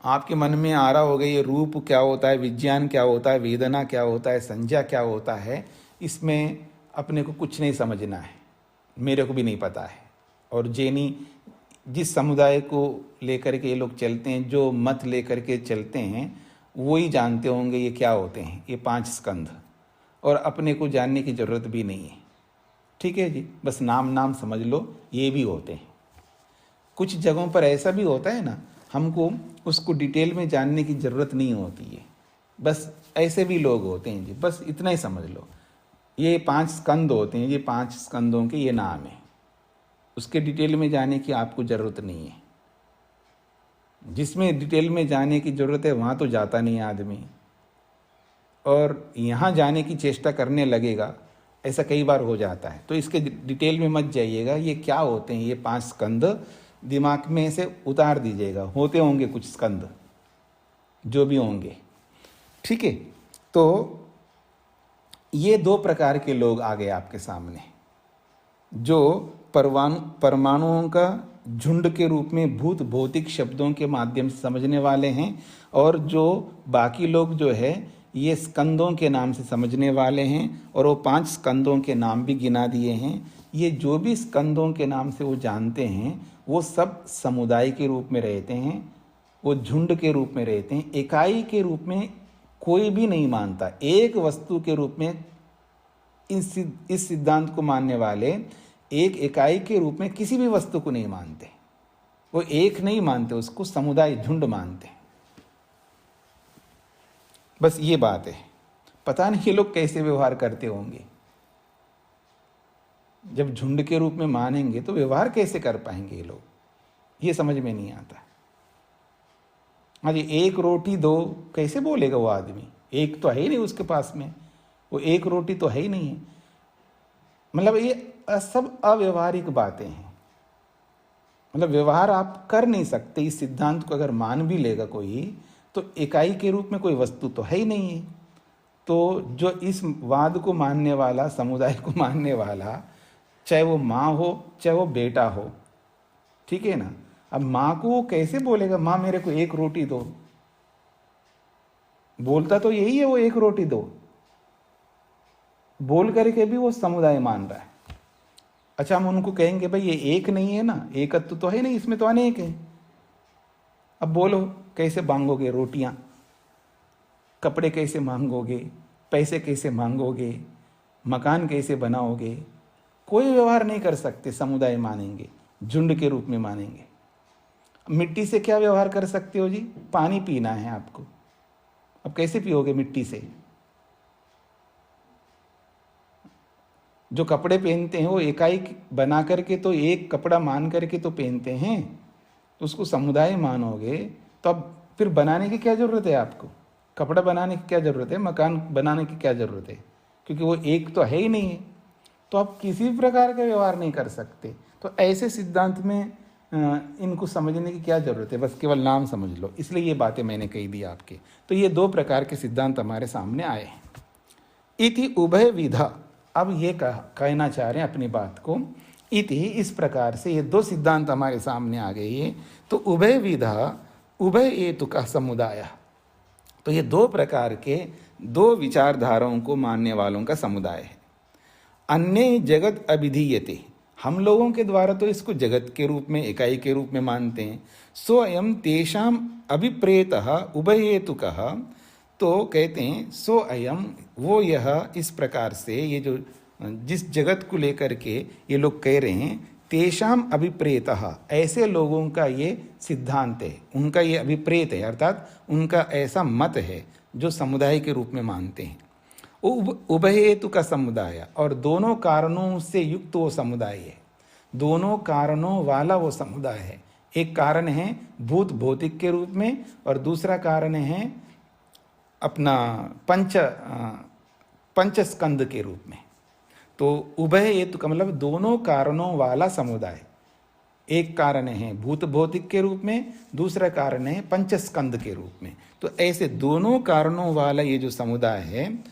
आपके मन में आ रहा होगा ये रूप क्या होता है, विज्ञान क्या होता है, वेदना क्या होता है, संज्ञा क्या होता है। इसमें अपने को कुछ नहीं समझना है, मेरे को भी नहीं पता है। और जैनी जिस समुदाय को लेकर के ये लोग चलते हैं, जो मत लेकर के चलते हैं, वो ही जानते होंगे ये क्या होते हैं, ये 5 स्कंध। और अपने को जानने की ज़रूरत भी नहीं है, ठीक है जी। बस नाम समझ लो, ये भी होते हैं। कुछ जगहों पर ऐसा भी होता है ना, हमको उसको डिटेल में जानने की ज़रूरत नहीं होती है, बस ऐसे भी लोग होते हैं जी, बस इतना ही समझ लो। ये 5 स्कंद होते हैं, ये 5 स्कंदों के ये नाम है, उसके डिटेल में जाने की आपको ज़रूरत नहीं है। जिसमें डिटेल में जाने की ज़रूरत है वहाँ तो जाता नहीं आदमी, और यहाँ जाने की चेष्टा करने लगेगा, ऐसा कई बार हो जाता है। तो इसके डिटेल में मत जाइएगा, ये क्या होते हैं, ये 5 स्कंद दिमाग में से उतार दीजिएगा। होते होंगे कुछ स्कंद, जो भी होंगे, ठीक है। तो ये 2 प्रकार के लोग आ गए आपके सामने, जो परमाणुओं का झुंड के रूप में भूत भौतिक शब्दों के माध्यम से समझने वाले हैं, और जो बाकी लोग जो है ये स्कंदों के नाम से समझने वाले हैं, और वो 5 स्कंदों के नाम भी गिना दिए हैं। ये जो भी स्कंदों के नाम से वो जानते हैं, वो सब समुदाय के रूप में रहते हैं, वो झुंड के रूप में रहते हैं, इकाई के रूप में कोई भी नहीं मानता। एक वस्तु के रूप में इस सिद्धांत को मानने वाले एक इकाई के रूप में किसी भी वस्तु को नहीं मानते। वो एक नहीं मानते, उसको समुदाय, झुंड मानते हैं। बस ये बात है। पता नहीं ये लोग कैसे व्यवहार करते होंगे। जब झुंड के रूप में मानेंगे तो व्यवहार कैसे कर पाएंगे ये लोग, ये समझ में नहीं आता। हाँ जी, 1 रोटी दो कैसे बोलेगा वो आदमी, एक तो है ही नहीं उसके पास में, वो 1 रोटी तो है ही नहीं है। मतलब ये सब अव्यवहारिक बातें हैं। मतलब व्यवहार आप कर नहीं सकते। इस सिद्धांत को अगर मान भी लेगा कोई, तो इकाई के रूप में कोई वस्तु तो है ही नहीं है। तो जो इस वाद को मानने वाला, समुदाय को मानने वाला, चाहे वो माँ हो चाहे वो बेटा हो, ठीक है ना। अब माँ को वो कैसे बोलेगा, माँ मेरे को 1 रोटी दो, बोलता तो यही है वो 1 रोटी दो, बोल करके भी वो समुदाय मान रहा है। अच्छा, हम उनको कहेंगे भाई ये एक नहीं है ना, एकत्व तो है नहीं, इसमें तो अनेक है। अब बोलो कैसे मांगोगे रोटियां, कपड़े कैसे मांगोगे, पैसे कैसे मांगोगे, मकान कैसे बनाओगे। कोई व्यवहार नहीं कर सकते। समुदाय मानेंगे, झुंड के रूप में मानेंगे। मिट्टी से क्या व्यवहार कर सकते हो जी, पानी पीना है आपको, अब कैसे पियोगे मिट्टी से। जो कपड़े पहनते हैं वो इकाई बना करके, तो एक कपड़ा मान करके तो पहनते हैं, तो उसको समुदाय मानोगे तो अब फिर बनाने की क्या ज़रूरत है आपको, कपड़ा बनाने की क्या ज़रूरत है, मकान बनाने की क्या ज़रूरत है, क्योंकि वो एक तो है ही नहीं है। तो आप किसी भी प्रकार का व्यवहार नहीं कर सकते। तो ऐसे सिद्धांत में इनको समझने की क्या ज़रूरत है, बस केवल नाम समझ लो। इसलिए ये बातें मैंने कही दी आपके। तो ये 2 प्रकार के सिद्धांत हमारे सामने आए हैं। इति उभय विधा, अब ये कहना चाह रहे हैं अपनी बात को। इति, इस प्रकार से ये 2 सिद्धांत हमारे सामने आ गए हैं। तो उभय विधा, उभय हेतु का समुदाय, तो ये 2 प्रकार के दो विचारधाराओं को मानने वालों का समुदाय है। अन्य जगत अभिधीयते, हम लोगों के द्वारा तो इसको जगत के रूप में, इकाई के रूप में मानते हैं। सो अयम तेषाम अभिप्रेतः उभयहेतुकः, तो कहते हैं सो अयम, वो यह, इस प्रकार से ये जो जिस जगत को लेकर के ये लोग कह रहे हैं, तेषाम अभिप्रेतः, ऐसे लोगों का ये सिद्धांत है, उनका ये अभिप्रेत है, अर्थात उनका ऐसा मत है जो समुदाय के रूप में मानते हैं। उभय हेतु का समुदाय, और दोनों कारणों से युक्त वो समुदाय है, दोनों कारणों वाला वो समुदाय है। एक कारण है भूत भौतिक के रूप में, और दूसरा कारण है अपना पंच स्कंद के रूप में। तो उभय हेतु का मतलब दोनों कारणों वाला समुदाय। एक कारण है भूत भौतिक के रूप में, दूसरा कारण है पंचस्कंद के रूप में। तो ऐसे दोनों कारणों वाला ये जो समुदाय है,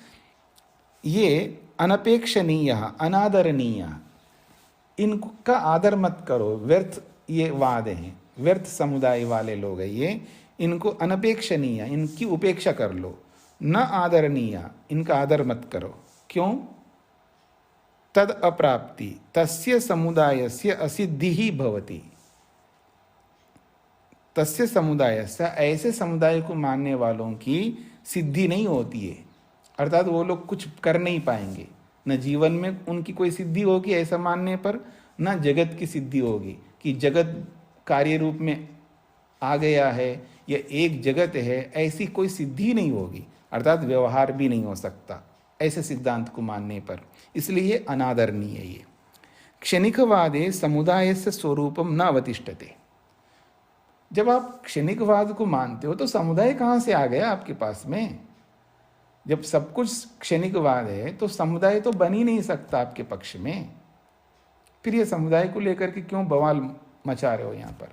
ये अनपेक्षणीय, अनादरणीय, इनका आदर मत करो, व्यर्थ ये वाद हैं, व्यर्थ समुदाय वाले लोग हैं ये, इनको अनपेक्षणीय, इनकी उपेक्षा कर लो, न आदरणीय, इनका आदर मत करो। क्यों? तद अप्राप्ति तस्य समुदायस्य असिद्धि ही भवति। तस्य समुदायस्य, ऐसे समुदाय को मानने वालों की सिद्धि नहीं होती है, अर्थात वो लोग कुछ कर नहीं पाएंगे, न जीवन में उनकी कोई सिद्धि होगी ऐसा मानने पर, न जगत की सिद्धि होगी कि जगत कार्य रूप में आ गया है या एक जगत है, ऐसी कोई सिद्धि नहीं होगी, अर्थात व्यवहार भी नहीं हो सकता ऐसे सिद्धांत को मानने पर, इसलिए अनादरणीय है ये। क्षणिकवादे समुदायस्य स्वरूपम न अवतिष्ठते। जब आप क्षणिकवाद को मानते हो तो समुदाय कहाँ से आ गया आपके पास में? जब सब कुछ क्षणिकवाद है तो समुदाय तो बन ही नहीं सकता आपके पक्ष में। फिर ये समुदाय को लेकर के क्यों बवाल मचा रहे हो यहाँ पर?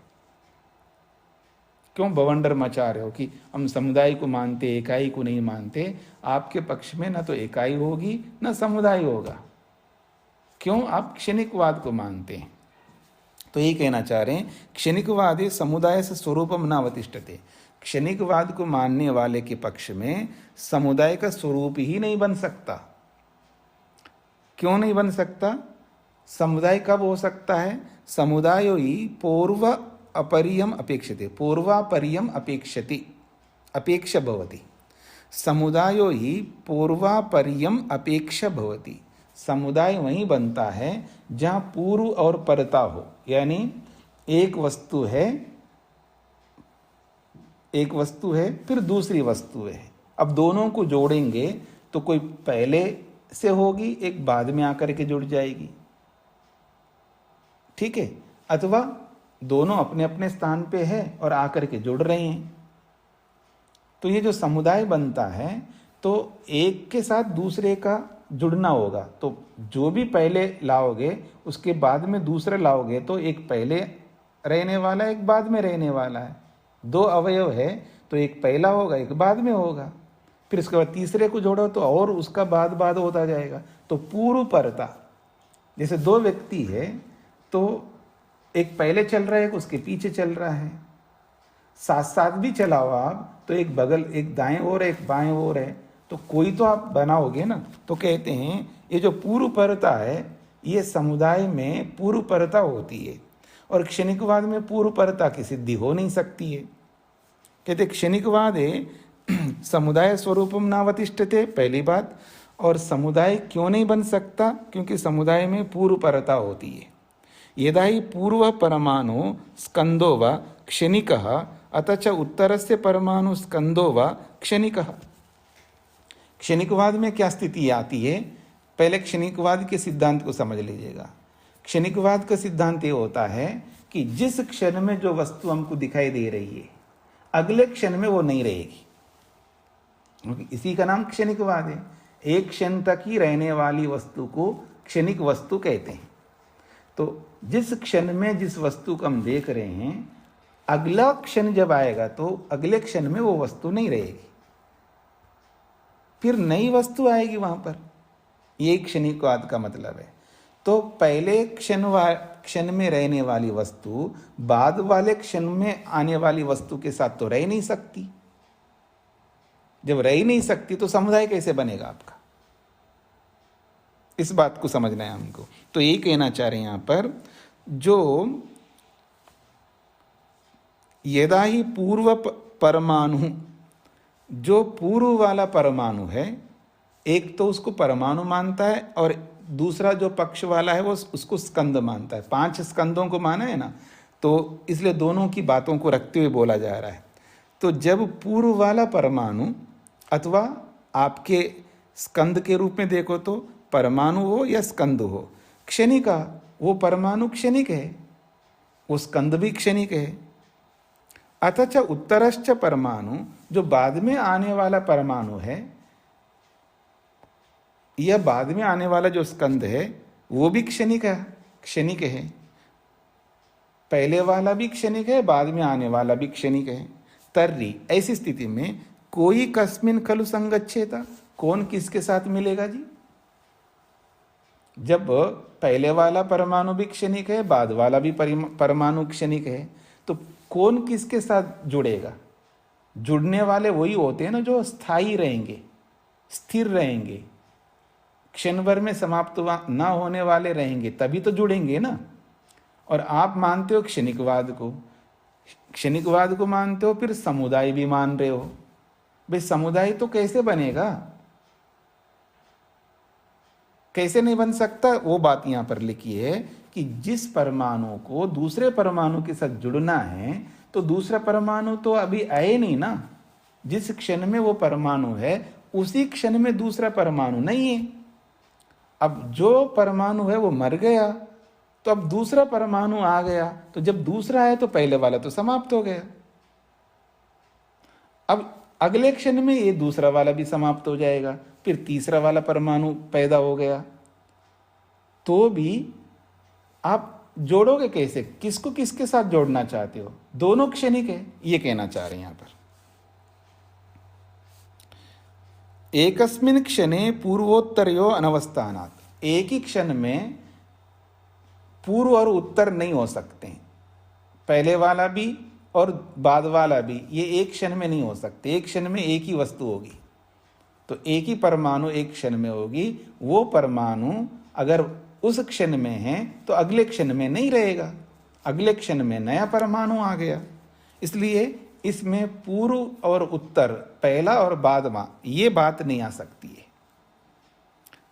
क्यों बवंडर मचा रहे हो कि हम समुदाय को मानते, इकाई को नहीं मानते? आपके पक्ष में न तो इकाई होगी न समुदाय होगा। क्यों आप क्षणिकवाद को मानते हैं? तो ये कहना चाह रहे हैं, क्षणिकवादी समुदाय से स्वरूपम न अवतिष्ठते। क्षणिकवाद को मानने वाले के पक्ष में समुदाय का स्वरूप ही नहीं बन सकता। क्यों नहीं बन सकता? समुदाय कब हो सकता है? समुदायो ही पूर्व अपरियम अपेक्षते, पूर्वापरियम अपेक्षति, अपेक्षा भवति। समुदायो ही पूर्वापरियम अपेक्षा भवति। समुदाय वहीं बनता है जहाँ पूर्व और परता हो, यानी एक वस्तु है फिर दूसरी वस्तु है। अब दोनों को जोड़ेंगे तो कोई पहले से होगी, एक बाद में आकर के जुड़ जाएगी, ठीक है? अथवा दोनों अपने अपने स्थान पे है और आकर के जुड़ रहे हैं। तो ये जो समुदाय बनता है तो एक के साथ दूसरे का जुड़ना होगा। तो जो भी पहले लाओगे उसके बाद में दूसरा लाओगे तो एक पहले रहने वाला है, एक बाद में रहने वाला है। दो अवयव है तो एक पहला होगा, एक बाद में होगा। फिर उसके बाद तीसरे को जोड़ो तो और उसका बाद होता जाएगा। तो पूर्व परता, जैसे दो व्यक्ति है तो एक पहले चल रहा है, एक उसके पीछे चल रहा है। साथ साथ भी चलाओ आप तो एक बगल, एक दाएं ओर है, एक बाएं ओर है, तो कोई तो आप बनाओगे ना। तो कहते हैं ये जो पूर्व परता है ये समुदाय में पूर्व परता होती है, और क्षणिकवाद में पूर्व परता की सिद्धि हो नहीं सकती है। कहते क्षणिकवाद है समुदाय स्वरूपम नावतिष्ठते, पहली बात। और समुदाय क्यों नहीं बन सकता? क्योंकि समुदाय में पूर्व परता होती है। यदा ही पूर्व परमाणु स्कंदो व क्षणिकः अथ च उत्तरस्य परमाणु स्कंदो व क्षणिकः। क्षणिकवाद में क्या स्थिति आती है? पहले क्षणिकवाद के सिद्धांत को समझ लीजिएगा। क्षणिकवाद का सिद्धांत ये होता है कि जिस क्षण में जो वस्तु हमको दिखाई दे रही है अगले क्षण में वो नहीं रहेगी, इसी का नाम क्षणिकवाद है। एक क्षण तक ही रहने वाली वस्तु को क्षणिक वस्तु कहते हैं। तो जिस क्षण में जिस वस्तु को हम देख रहे हैं अगला क्षण जब आएगा तो अगले क्षण में वो वस्तु नहीं रहेगी, फिर नई वस्तु आएगी वहां पर। ये क्षणिकवाद का मतलब है। तो पहले क्षण में रहने वाली वस्तु बाद वाले क्षण में आने वाली वस्तु के साथ तो रह नहीं सकती। जब रह ही नहीं सकती तो समुदाय कैसे बनेगा आपका? इस बात को समझना है हमको। तो यही कहना चाह रहे हैं यहाँ पर, जो यदा ही पूर्व परमाणु, जो पूर्व वाला परमाणु है, एक तो उसको परमाणु मानता है और दूसरा जो पक्ष वाला है वो उसको स्कंद मानता है। 5 स्कंदों को माना है ना, तो इसलिए दोनों की बातों को रखते हुए बोला जा रहा है। तो जब पूर्व वाला परमाणु अथवा आपके स्कंद के रूप में देखो तो परमाणु हो या स्कंद हो, क्षणिका, वो परमाणु क्षणिक है, वो स्कंद भी क्षणिक है। अथच उत्तरश्च परमाणु, जो बाद में आने वाला परमाणु है, यह बाद में आने वाला जो स्कंद है वो भी क्षणिक है। पहले वाला भी क्षणिक है, बाद में आने वाला भी क्षणिक है। तर्री, ऐसी स्थिति में कोई कस्मिन खलु संगच्छेता, कौन किसके साथ मिलेगा जी? जब पहले वाला परमाणु भी क्षणिक है, बाद वाला भी परमाणु क्षणिक है, तो कौन किसके साथ जुड़ेगा? जुड़ने वाले वही होते हैं ना जो स्थायी रहेंगे, स्थिर रहेंगे, क्षण भर में समाप्त ना होने वाले रहेंगे, तभी तो जुड़ेंगे ना। और आप मानते हो क्षणिकवाद को मानते हो, फिर समुदाय भी मान रहे हो। भाई समुदाय तो कैसे बनेगा? कैसे नहीं बन सकता? वो बात यहां पर लिखी है कि जिस परमाणु को दूसरे परमाणु के साथ जुड़ना है, तो दूसरा परमाणु तो अभी आए नहीं ना। जिस क्षण में वो परमाणु है उसी क्षण में दूसरा परमाणु नहीं है। अब जो परमाणु है वो मर गया, तो अब दूसरा परमाणु आ गया, तो जब दूसरा है तो पहले वाला तो समाप्त हो गया। अब अगले क्षण में ये दूसरा वाला भी समाप्त हो जाएगा, फिर तीसरा वाला परमाणु पैदा हो गया। तो भी आप जोड़ोगे कैसे? किसको किसके साथ जोड़ना चाहते हो? दोनों क्षणिक है, ये कहना चाह रहे हैं यहां पर। एकस्मिन क्षणे पूर्वोत्तरयो अनवस्थानात्, एक ही क्षण में पूर्व और उत्तर नहीं हो सकते। पहले वाला भी और बाद वाला भी, ये एक क्षण में नहीं हो सकते। एक क्षण में एक ही वस्तु होगी, तो एक ही परमाणु एक क्षण में होगी। वो परमाणु अगर उस क्षण में है तो अगले क्षण में नहीं रहेगा, अगले क्षण में नया परमाणु आ गया। इसलिए इसमें पूर्व और उत्तर, पहला और बाद में, ये बात नहीं आ सकती है।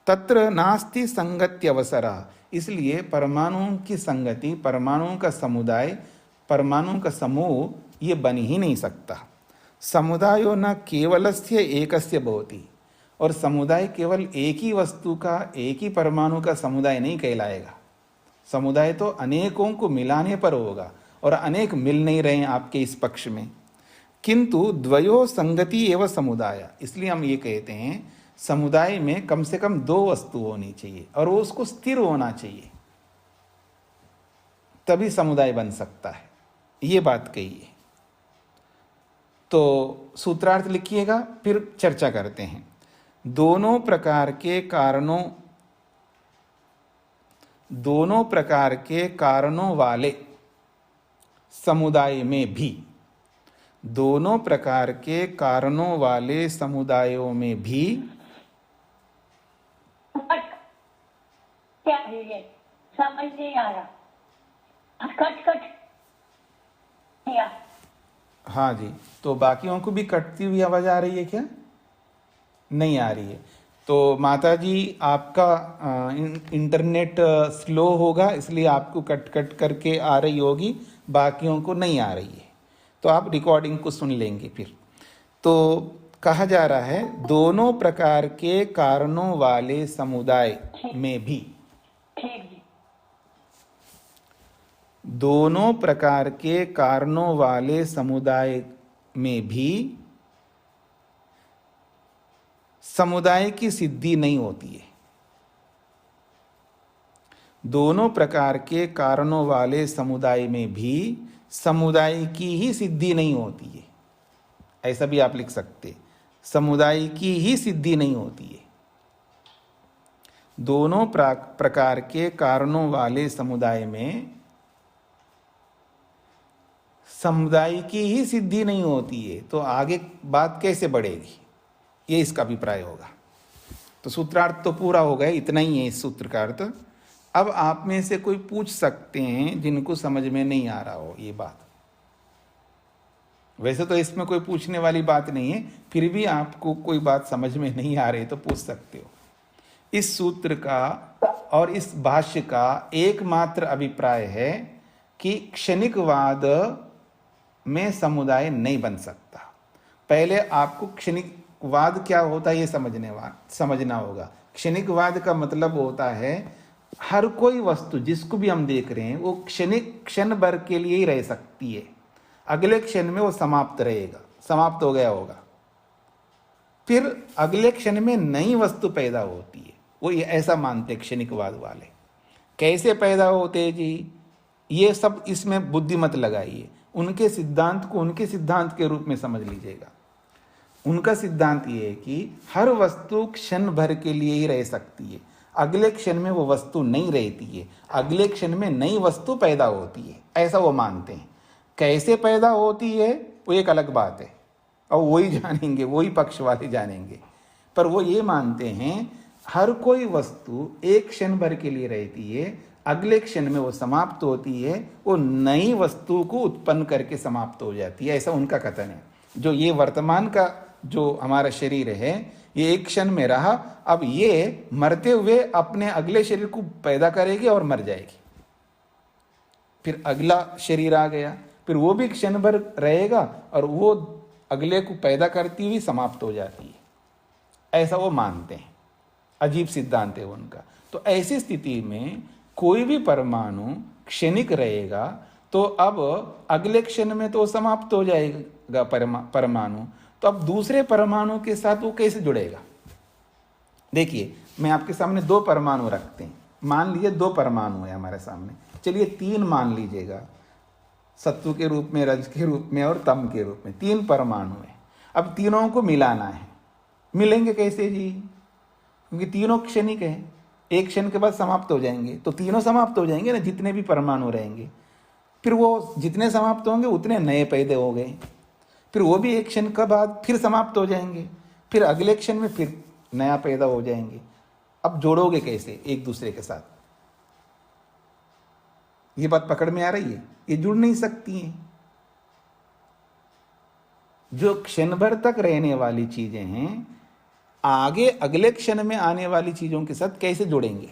तत्र नास्ति संगति अवसरा, इसलिए परमाणुओं की संगति, परमाणुओं का समुदाय, परमाणुओं का समूह ये बन ही नहीं सकता। समुदायो न केवलस्य एकस्य भवति, और समुदाय केवल एक ही वस्तु का, एक ही परमाणु का समुदाय नहीं कहलाएगा। समुदाय तो अनेकों को मिलाने पर होगा, और अनेक मिल नहीं रहे हैं आपके इस पक्ष में। किंतु द्वयो संगति एवं समुदाय, इसलिए हम ये कहते हैं समुदाय में कम से कम 2 वस्तु होनी चाहिए और वो उसको स्थिर होना चाहिए, तभी समुदाय बन सकता है। ये बात कही है। तो सूत्रार्थ लिखिएगा, फिर चर्चा करते हैं। दोनों प्रकार के कारणों वाले समुदाय में भी, दोनों प्रकार के कारणों वाले समुदायों में भी, क्या है ये? समझ नहीं आ रहा, कट या? हाँ जी, तो बाकियों को भी कटती हुई आवाज आ रही है क्या? नहीं आ रही है। तो माता जी आपका इंटरनेट स्लो होगा, इसलिए आपको कट करके आ रही होगी, बाकियों को नहीं आ रही है। तो आप रिकॉर्डिंग को सुन लेंगे फिर। तो कहा जा रहा है दोनों प्रकार के कारणों वाले समुदाय में भी, दोनों प्रकार के कारणों वाले समुदाय में भी समुदाय की सिद्धि नहीं होती है। दोनों प्रकार के कारणों वाले समुदाय में भी समुदाय की ही सिद्धि नहीं होती है। ऐसा भी आप लिख सकते, समुदाय की ही सिद्धि नहीं होती है। दोनों प्रकार के कारणों वाले समुदाय में समुदाय की ही सिद्धि नहीं होती है, तो आगे बात कैसे बढ़ेगी? ये इसका अभिप्राय होगा। तो सूत्रार्थ तो पूरा हो गया, इतना ही है इस सूत्र का अर्थ। अब आप में से कोई पूछ सकते हैं जिनको समझ में नहीं आ रहा हो ये बात। वैसे तो इसमें कोई पूछने वाली बात नहीं है, फिर भी आपको कोई बात समझ में नहीं आ रही तो पूछ सकते हो। इस सूत्र का और इस भाष्य का एकमात्र अभिप्राय है कि क्षणिकवाद में समुदाय नहीं बन सकता। पहले आपको क्षणिकवाद क्या होता है ये समझना होगा। क्षणिकवाद का मतलब होता है हर कोई वस्तु जिसको भी हम देख रहे हैं वो क्षण भर के लिए ही रह सकती है, अगले क्षण में वो समाप्त रहेगा, समाप्त हो गया होगा। फिर अगले क्षण में नई वस्तु पैदा होती है, वो ये ऐसा मानते क्षणिकवाद वाले। कैसे पैदा होते जी, ये सब इसमें बुद्धि मत लगाइए, उनके सिद्धांत को उनके सिद्धांत के रूप में समझ लीजिएगा। उनका सिद्धांत ये है कि हर वस्तु क्षण भर के लिए ही रह सकती है, अगले क्षण में वो वस्तु नहीं रहती है, अगले क्षण में नई वस्तु पैदा होती है, ऐसा वो मानते हैं। कैसे पैदा होती है वो एक अलग बात है, और वही जानेंगे, वही पक्ष वाले जानेंगे। पर वो ये मानते हैं हर कोई वस्तु एक क्षण भर के लिए रहती है, अगले क्षण में वो समाप्त होती है, वो नई वस्तु को उत्पन्न करके समाप्त हो जाती है, ऐसा उनका कथन है। जो ये वर्तमान का जो हमारा शरीर है ये एक क्षण में रहा, अब ये मरते हुए अपने अगले शरीर को पैदा करेगी और मर जाएगी। फिर अगला शरीर आ गया, फिर वो भी क्षण भर रहेगा और वो अगले को पैदा करती हुई समाप्त हो जाती है, ऐसा वो मानते हैं। अजीब सिद्धांत है उनका। तो ऐसी स्थिति में कोई भी परमाणु क्षणिक रहेगा तो अब अगले क्षण में तो समाप्त हो जाएगा परमाणु, तो अब दूसरे परमाणु के साथ वो कैसे जुड़ेगा। देखिए मैं आपके सामने दो परमाणु रखते हैं, मान लीजिए दो परमाणु है हमारे सामने, चलिए तीन मान लीजिएगा, सत्व के रूप में, रज के रूप में और तम के रूप में तीन परमाणु है। अब तीनों को मिलाना है, मिलेंगे कैसे जी, क्योंकि तीनों क्षणिक है, एक क्षण के बाद समाप्त हो जाएंगे, तो तीनों समाप्त हो जाएंगे ना, जितने भी परमाणु रहेंगे। फिर वो जितने समाप्त होंगे उतने नए पैदा हो गए, फिर वो भी एक क्षण के बाद फिर समाप्त हो जाएंगे, फिर अगले क्षण में फिर नया पैदा हो जाएंगे। अब जोड़ोगे कैसे एक दूसरे के साथ, ये बात पकड़ में आ रही है, ये जुड़ नहीं सकती हैं। जो क्षण भर तक रहने वाली चीजें हैं आगे अगले क्षण में आने वाली चीजों के साथ कैसे जोड़ेंगे,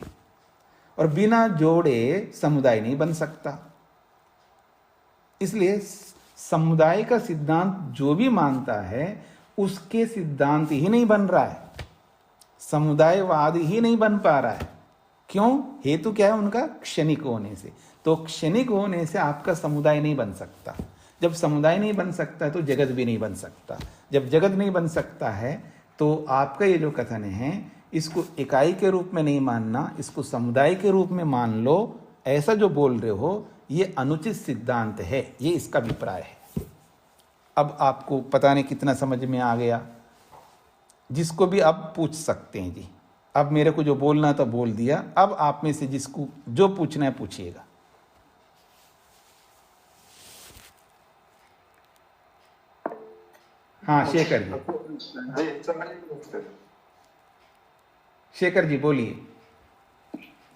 और बिना जोड़े समुदाय नहीं बन सकता। इसलिए समुदाय का सिद्धांत जो भी मानता है उसके सिद्धांत ही नहीं बन रहा है, समुदायवाद ही नहीं बन पा रहा है। क्यों, हेतु क्या है उनका, क्षणिक होने से। तो क्षणिक होने से आपका समुदाय नहीं बन सकता, जब समुदाय नहीं बन सकता तो जगत भी नहीं बन सकता, जब जगत नहीं बन सकता है तो आपका ये जो कथन है इसको इकाई के रूप में नहीं मानना, इसको समुदाय के रूप में मान लो, ऐसा जो बोल रहे हो ये अनुचित सिद्धांत है, ये इसका अभिप्राय है। अब आपको पता नहीं कितना समझ में आ गया, जिसको भी आप पूछ सकते हैं जी। अब मेरे को जो बोलना था बोल दिया, अब आप में से जिसको जो पूछना है पूछिएगा। हाँ शेखर जी, शेखर जी बोलिए।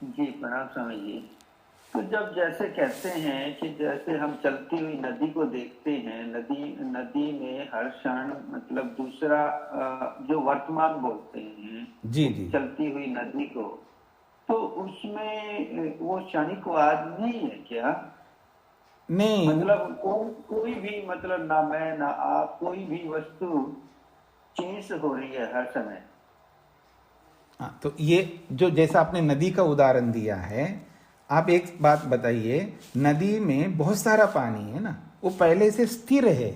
जी प्रणाम स्वामी जी। तो जब जैसे कहते हैं कि जैसे हम चलती हुई नदी को देखते हैं, नदी में हर क्षण मतलब दूसरा जो वर्तमान बोलते हैं जी जी, चलती हुई नदी को, तो उसमें वो क्षणिकवाद नहीं है क्या? नहीं मतलब कोई भी मतलब ना मैं ना आप, कोई भी वस्तु चेंज हो रही है हर समय। हाँ, तो ये जो जैसा आपने नदी का उदाहरण दिया है, आप एक बात बताइए, नदी में बहुत सारा पानी है ना, वो पहले से स्थिर है,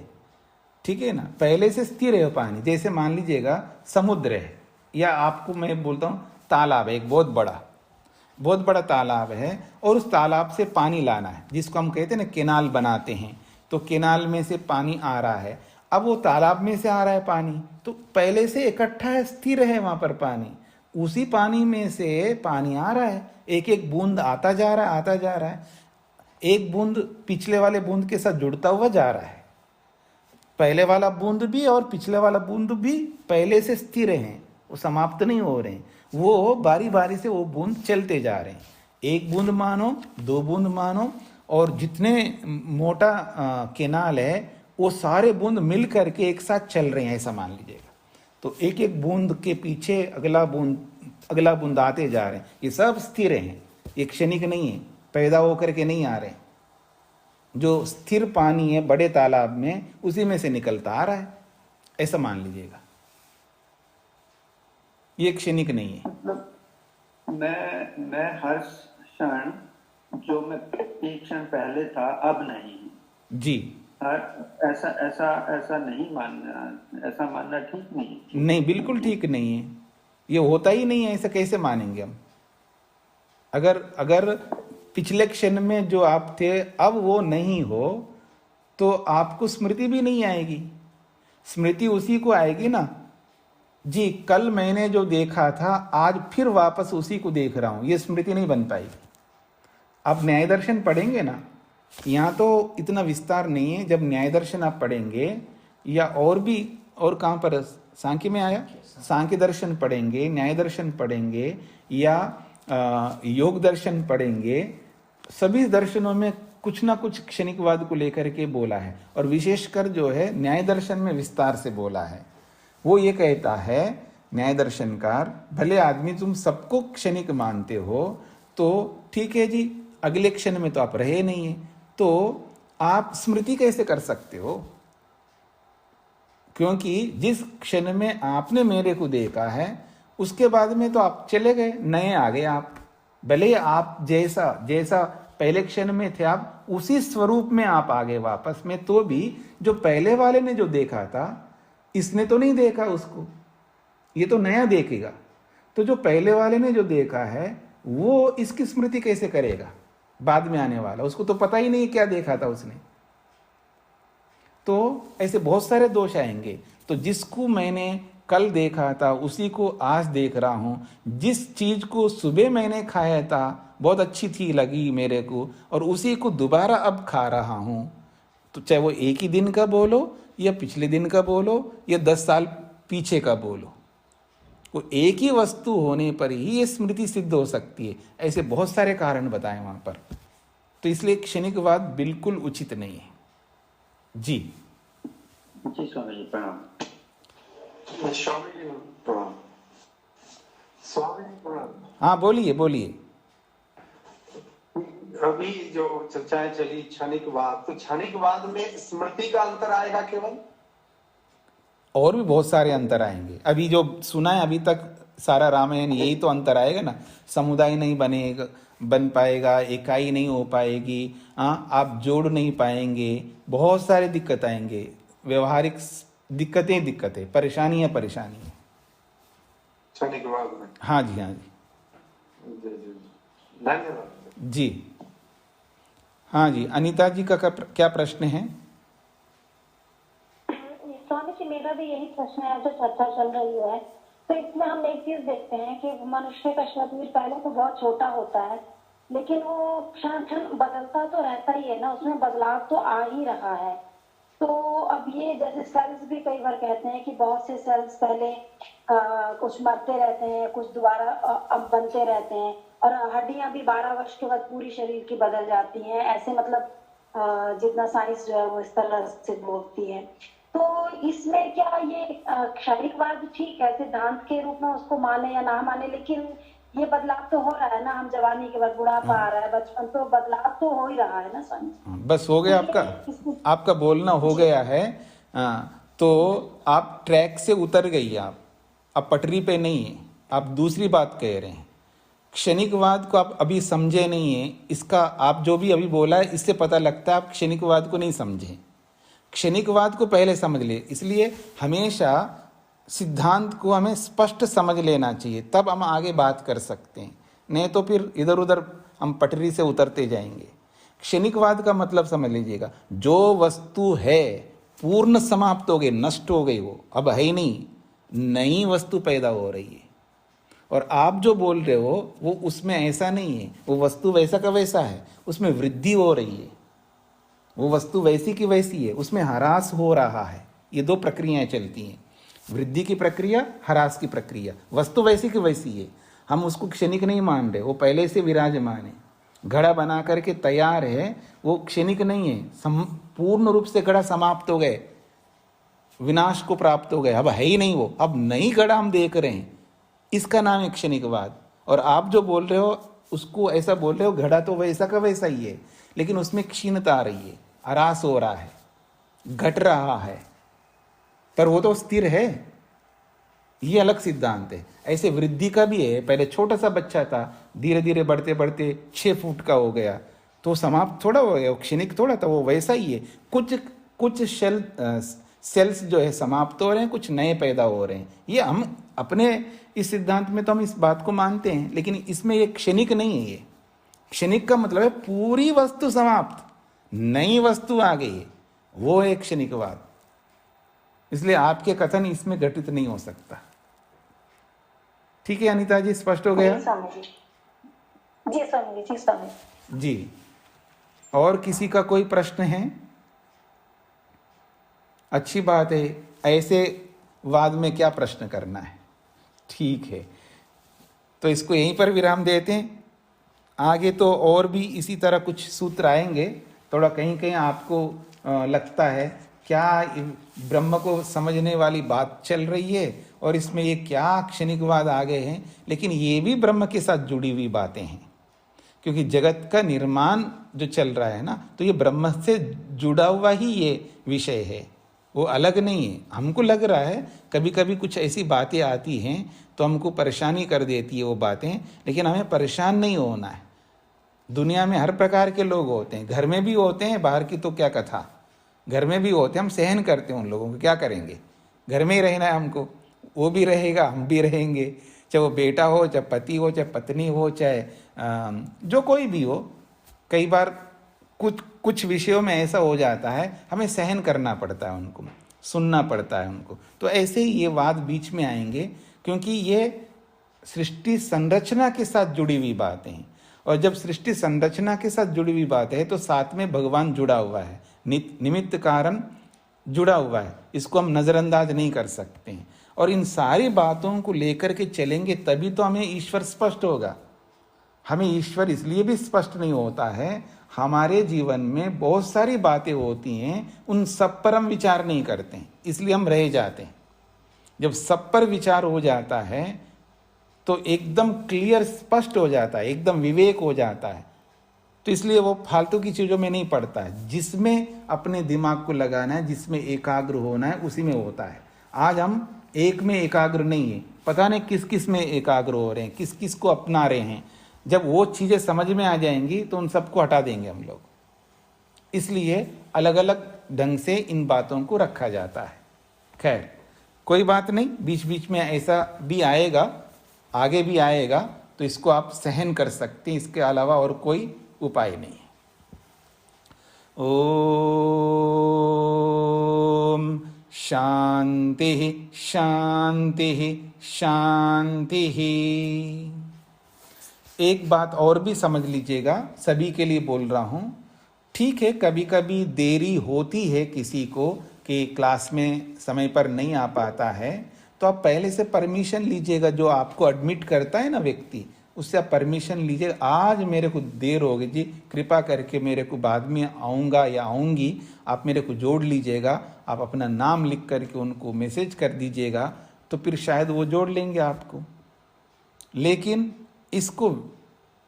ठीक है ना, पहले से स्थिर है पानी। जैसे मान लीजिएगा समुद्र है, या आपको मैं बोलता हूँ तालाब है, एक बहुत बड़ा तालाब है, और उस तालाब से पानी लाना है, जिसको हम कहते हैं ना केनाल बनाते हैं, तो केनाल में से पानी आ रहा है। अब वो तालाब में से आ रहा है पानी, तो पहले से इकट्ठा है, स्थिर है वहाँ पर पानी, उसी पानी में से पानी आ रहा है, एक एक बूंद आता जा रहा है, एक बूंद पिछले वाले बूंद के साथ जुड़ता हुआ जा रहा है। पहले वाला बूंद भी और पिछले वाला बूंद भी पहले से स्थिर हैं, वो समाप्त नहीं हो रहे हैं, वो बारी बारी से वो बूंद चलते जा रहे हैं। एक बूंद मानो, दो बूंद मानो, और जितने मोटा केनाल है वो सारे बूंद मिल करके एक साथ चल रहे हैं, ऐसा मान लीजिएगा। तो एक एक बूंद के पीछे अगला बूंद आते जा रहे हैं। ये सब स्थिर हैं, ये क्षणिक नहीं है, पैदा होकर के नहीं आ रहे हैं। जो स्थिर पानी है बड़े तालाब में, उसी में से निकलता आ रहा है, ऐसा मान लीजिएगा। ये क्षणिक नहीं है। मतलब मैं हर क्षण जो मैं एक क्षण पहले था अब नहीं हूं। जी, ऐसा ऐसा ऐसा नहीं मानना, ऐसा मानना ठीक नहीं। नहीं, बिल्कुल ठीक नहीं है, ये होता ही नहीं है, ऐसा कैसे मानेंगे हम? अगर पिछले क्षण में जो आप थे अब वो नहीं हो तो आपको स्मृति भी नहीं आएगी। स्मृति उसी को आएगी ना, जी कल मैंने जो देखा था आज फिर वापस उसी को देख रहा हूं, ये स्मृति नहीं बन पाएगी। आप न्याय दर्शन पढ़ेंगे ना, यहाँ तो इतना विस्तार नहीं है। जब न्याय दर्शन आप पढ़ेंगे या और कहाँ पर सांख्य में आया, सांख्य दर्शन पढ़ेंगे, न्याय दर्शन पढ़ेंगे या योग दर्शन पढ़ेंगे, सभी दर्शनों में कुछ ना कुछ क्षणिकवाद को लेकर के बोला है। और विशेषकर जो है न्याय दर्शन में विस्तार से बोला है। वो ये कहता है न्याय दर्शनकार, भले आदमी तुम सबको क्षणिक मानते हो तो ठीक है जी, अगले क्षण में तो आप रहे नहीं है, तो आप स्मृति कैसे कर सकते हो? क्योंकि जिस क्षण में आपने मेरे को देखा है उसके बाद में तो आप चले गए, नए आ गए आप। भले आप जैसा पहले क्षण में थे आप उसी स्वरूप में आप आ गए वापस में, तो भी जो पहले वाले ने जो देखा था इसने तो नहीं देखा उसको, ये तो नया देखेगा। तो जो पहले वाले ने जो देखा है वो इसकी स्मृति कैसे करेगा? बाद में आने वाला, उसको तो पता ही नहीं क्या देखा था उसने। तो ऐसे बहुत सारे दोष आएंगे। तो जिसको मैंने कल देखा था उसी को आज देख रहा हूं। जिस चीज को सुबह मैंने खाया था बहुत अच्छी थी लगी मेरे को, और उसी को दोबारा अब खा रहा हूं, तो चाहे वो एक ही दिन का बोलो या पिछले दिन का बोलो या 10 साल पीछे का बोलो, वो एक ही वस्तु होने पर ही ये स्मृति सिद्ध हो सकती है। ऐसे बहुत सारे कारण बताए वहां पर। तो इसलिए क्षणिकवाद बिल्कुल उचित नहीं है। जी जी स्वामी जी प्रणाम। स्वामी जी प्रणाम। स्वामी जी प्रणाम। हाँ, बोलिए बोलिए। अभी जो चर्चाएं चली क्षणिकवाद, तो क्षणिकवाद में स्मृति का अंतर आएगा केवल? और भी बहुत सारे अंतर आएंगे। अभी जो सुना है अभी तक सारा रामायण, यही तो अंतर आएगा ना। समुदाय नहीं बन पाएगा, इकाई नहीं हो पाएगी, आप जोड़ नहीं पाएंगे, बहुत सारे दिक्कत आएंगे, व्यवहारिक दिक्कतें, परेशानियां क्षणिकवाद में। हाँ जी, हाँ जी, धन्यवाद जी। हाँ जी, अनीता जी का क्या प्रश्न है? स्वामी जी, मेरा भी यही प्रश्न है। जो चर्चा चल रही है तो इसमें हम एक चीज देखते हैं कि मनुष्य का शरीर पहले तो बहुत छोटा होता है, लेकिन वो क्षण क्षण बदलता तो रहता ही है ना, उसमें बदलाव तो आ ही रहा है। तो अब ये जैसे सेल्स भी कई बार कहते हैं कि बहुत से सेल्स पहले कुछ मरते रहते हैं, कुछ दोबारा अब बनते रहते हैं, और हड्डियां भी 12 वर्ष के बाद पूरी शरीर की बदल जाती हैं। ऐसे मतलब जितना साइंस जो है वो इस तरह से बोलती है। तो इसमें क्या ये क्षणिकवाद ठीक है, सिद्धांत के रूप में उसको माने या ना माने, लेकिन ये बदलाव तो हो रहा है ना। हम जवानी के बाद बुढ़ापा आ रहा है, बचपन, तो बदलाव तो हो ही रहा है ना स्वामी। बस हो गया आपका बोलना हो गया है। तो आप ट्रैक से उतर गई, आप पटरी पे नहीं है, आप दूसरी बात कह रहे हैं। क्षणिकवाद को आप अभी समझे नहीं है। इसका आप जो भी अभी बोला है इससे पता लगता है आप क्षणिकवाद को नहीं समझे। क्षणिकवाद को पहले समझ ले। इसलिए हमेशा सिद्धांत को हमें स्पष्ट समझ लेना चाहिए, तब हम आगे बात कर सकते हैं। नहीं तो फिर इधर उधर हम पटरी से उतरते जाएंगे। क्षणिकवाद का मतलब समझ लीजिएगा, जो वस्तु है पूर्ण समाप्त हो गई, नष्ट हो गई, वो अब है ही नहीं, नई वस्तु पैदा हो रही है। और आप जो बोल रहे हो वो उसमें ऐसा नहीं है, वो वस्तु वैसा का वैसा है, उसमें वृद्धि हो रही है, वो वस्तु वैसी की वैसी है, उसमें ह्रास हो रहा है। ये दो प्रक्रियाएं चलती हैं, वृद्धि की प्रक्रिया, ह्रास की प्रक्रिया। वस्तु वैसी की वैसी है, हम उसको क्षणिक नहीं मान रहे, वो पहले से विराजमान है। घड़ा बना करके तैयार है, वो क्षणिक नहीं है, पूर्ण रूप से घड़ा समाप्त हो गए, विनाश को प्राप्त हो गए, अब है ही नहीं वो, अब नई घड़ा हम देख रहे हैं, इसका नाम है क्षणिकवाद। और आप जो बोल रहे हो उसको ऐसा बोल रहे हो, घड़ा तो वैसा का वैसा ही है, लेकिन उसमें क्षीणता आ रही है, ह्रास हो रहा है, घट रहा है, पर वो तो स्थिर है, ये अलग सिद्धांत है। ऐसे वृद्धि का भी है, पहले छोटा सा बच्चा था, धीरे धीरे बढ़ते बढ़ते 6 फुट का हो गया, तो समाप्त थोड़ा हो गया, क्षणिक थोड़ा था, वो वैसा ही है। कुछ सेल्स जो है समाप्त हो रहे हैं, कुछ नए पैदा हो रहे हैं। ये हम अपने इस सिद्धांत में तो हम इस बात को मानते हैं, लेकिन इसमें ये क्षणिक नहीं है। ये क्षणिक का मतलब है पूरी वस्तु समाप्त, नई वस्तु आ गई है, वो है क्षणिकवाद। इसलिए आपके कथन इसमें घटित नहीं हो सकता। ठीक है अनीता जी, स्पष्ट हो गया? जी स्वामी जी। जी, और किसी का कोई प्रश्न है? अच्छी बात है, ऐसे वाद में क्या प्रश्न करना है। ठीक है, तो इसको यहीं पर विराम देते हैं। आगे तो और भी इसी तरह कुछ सूत्र आएंगे, थोड़ा कहीं कहीं आपको लगता है क्या ब्रह्म को समझने वाली बात चल रही है और इसमें ये क्या क्षणिकवाद आ गए हैं, लेकिन ये भी ब्रह्म के साथ जुड़ी हुई बातें हैं, क्योंकि जगत का निर्माण जो चल रहा है ना, तो ये ब्रह्म से जुड़ा हुआ ही ये विषय है, वो अलग नहीं है। हमको लग रहा है कभी कभी कुछ ऐसी बातें आती हैं तो हमको परेशानी कर देती है वो बातें, लेकिन हमें परेशान नहीं होना है। दुनिया में हर प्रकार के लोग होते हैं, घर में भी होते हैं, बाहर की तो क्या कथा, घर में भी होते हैं, हम सहन करते हैं उन लोगों को, क्या करेंगे, घर में ही रहना है हमको, वो भी रहेगा हम भी रहेंगे, चाहे वो बेटा हो, चाहे पति हो, चाहे पत्नी हो, चाहे जो कोई भी हो। कई बार कुछ विषयों में ऐसा हो जाता है, हमें सहन करना पड़ता है, उनको सुनना पड़ता है उनको। तो ऐसे ही ये वाद बीच में आएंगे, क्योंकि ये सृष्टि संरचना के साथ जुड़ी हुई बातें हैं, और जब सृष्टि संरचना के साथ जुड़ी हुई बात है तो साथ में भगवान जुड़ा हुआ है, निमित्त कारण जुड़ा हुआ है, इसको हम नज़रअंदाज नहीं कर सकते हैं। और इन सारी बातों को लेकर के चलेंगे तभी तो हमें ईश्वर स्पष्ट होगा। हमें ईश्वर इसलिए भी स्पष्ट नहीं होता है, हमारे जीवन में बहुत सारी बातें होती हैं, उन सब पर हम विचार नहीं करते हैं, इसलिए हम रह जाते हैं। जब सब पर विचार हो जाता है तो एकदम क्लियर स्पष्ट हो जाता है, एकदम विवेक हो जाता है, तो इसलिए वो फालतू की चीज़ों में नहीं पड़ता है। जिसमें अपने दिमाग को लगाना है, जिसमें एकाग्र होना है, उसी में होता है। आज हम एक में एकाग्र नहीं है, पता नहीं किस किस में एकाग्र हो रहे हैं, किस किस को अपना रहे हैं। जब वो चीज़ें समझ में आ जाएंगी तो उन सबको हटा देंगे हम लोग। इसलिए अलग अलग ढंग से इन बातों को रखा जाता है। खैर कोई बात नहीं, बीच बीच में ऐसा भी आएगा, आगे भी आएगा, तो इसको आप सहन कर सकते हैं, इसके अलावा और कोई उपाय नहीं है। ओम शांति शांति शांति। एक बात और भी समझ लीजिएगा, सभी के लिए बोल रहा हूँ। ठीक है, कभी कभी देरी होती है किसी को कि क्लास में समय पर नहीं आ पाता है, तो आप पहले से परमिशन लीजिएगा। जो आपको एडमिट करता है ना व्यक्ति, उससे आप परमिशन लीजिए, आज मेरे को देर हो गई जी, कृपा करके मेरे को बाद में आऊँगा या आऊँगी, आप मेरे को जोड़ लीजिएगा। आप अपना नाम लिख करके उनको मैसेज कर दीजिएगा, तो फिर शायद वो जोड़ लेंगे आपको। लेकिन इसको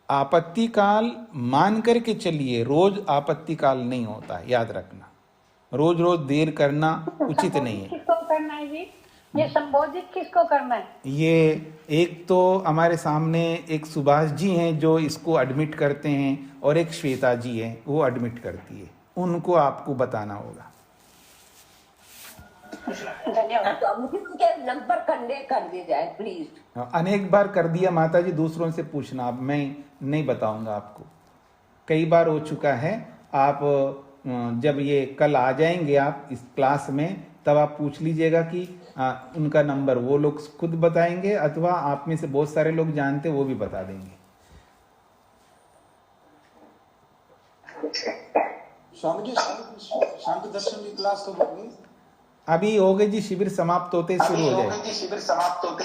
आपत्ति काल मान करके चलिए, रोज आपत्ति काल नहीं होता है, याद रखना। रोज रोज देर करना उचित नहीं है। किसको करना है जी? ये संबोधित किसको करना है? ये एक तो हमारे सामने एक सुभाष जी हैं जो इसको एडमिट करते हैं, और एक श्वेता जी हैं वो एडमिट करती है, उनको आपको बताना होगा। धन्यवाद। तो मुझे उनके नंबर कर दिए जाए प्लीज। अनेक बार कर दिया माता जी, दूसरों से पूछना, अब मैं नहीं बताऊंगा आपको, कई बार हो चुका है। आप जब ये कल आ जाएंगे आप इस क्लास में, तब आप पूछ लीजिएगा कि उनका नंबर, वो लोग खुद बताएंगे, अथवा आप में से बहुत सारे लोग जानते वो भी बता देंगे। स्वामी जी, शांति दर्शन की क्लास कब होगी? अभी हो गए जी, शिविर समाप्त होते शुरू हो जाएगा। शिविर समाप्त होते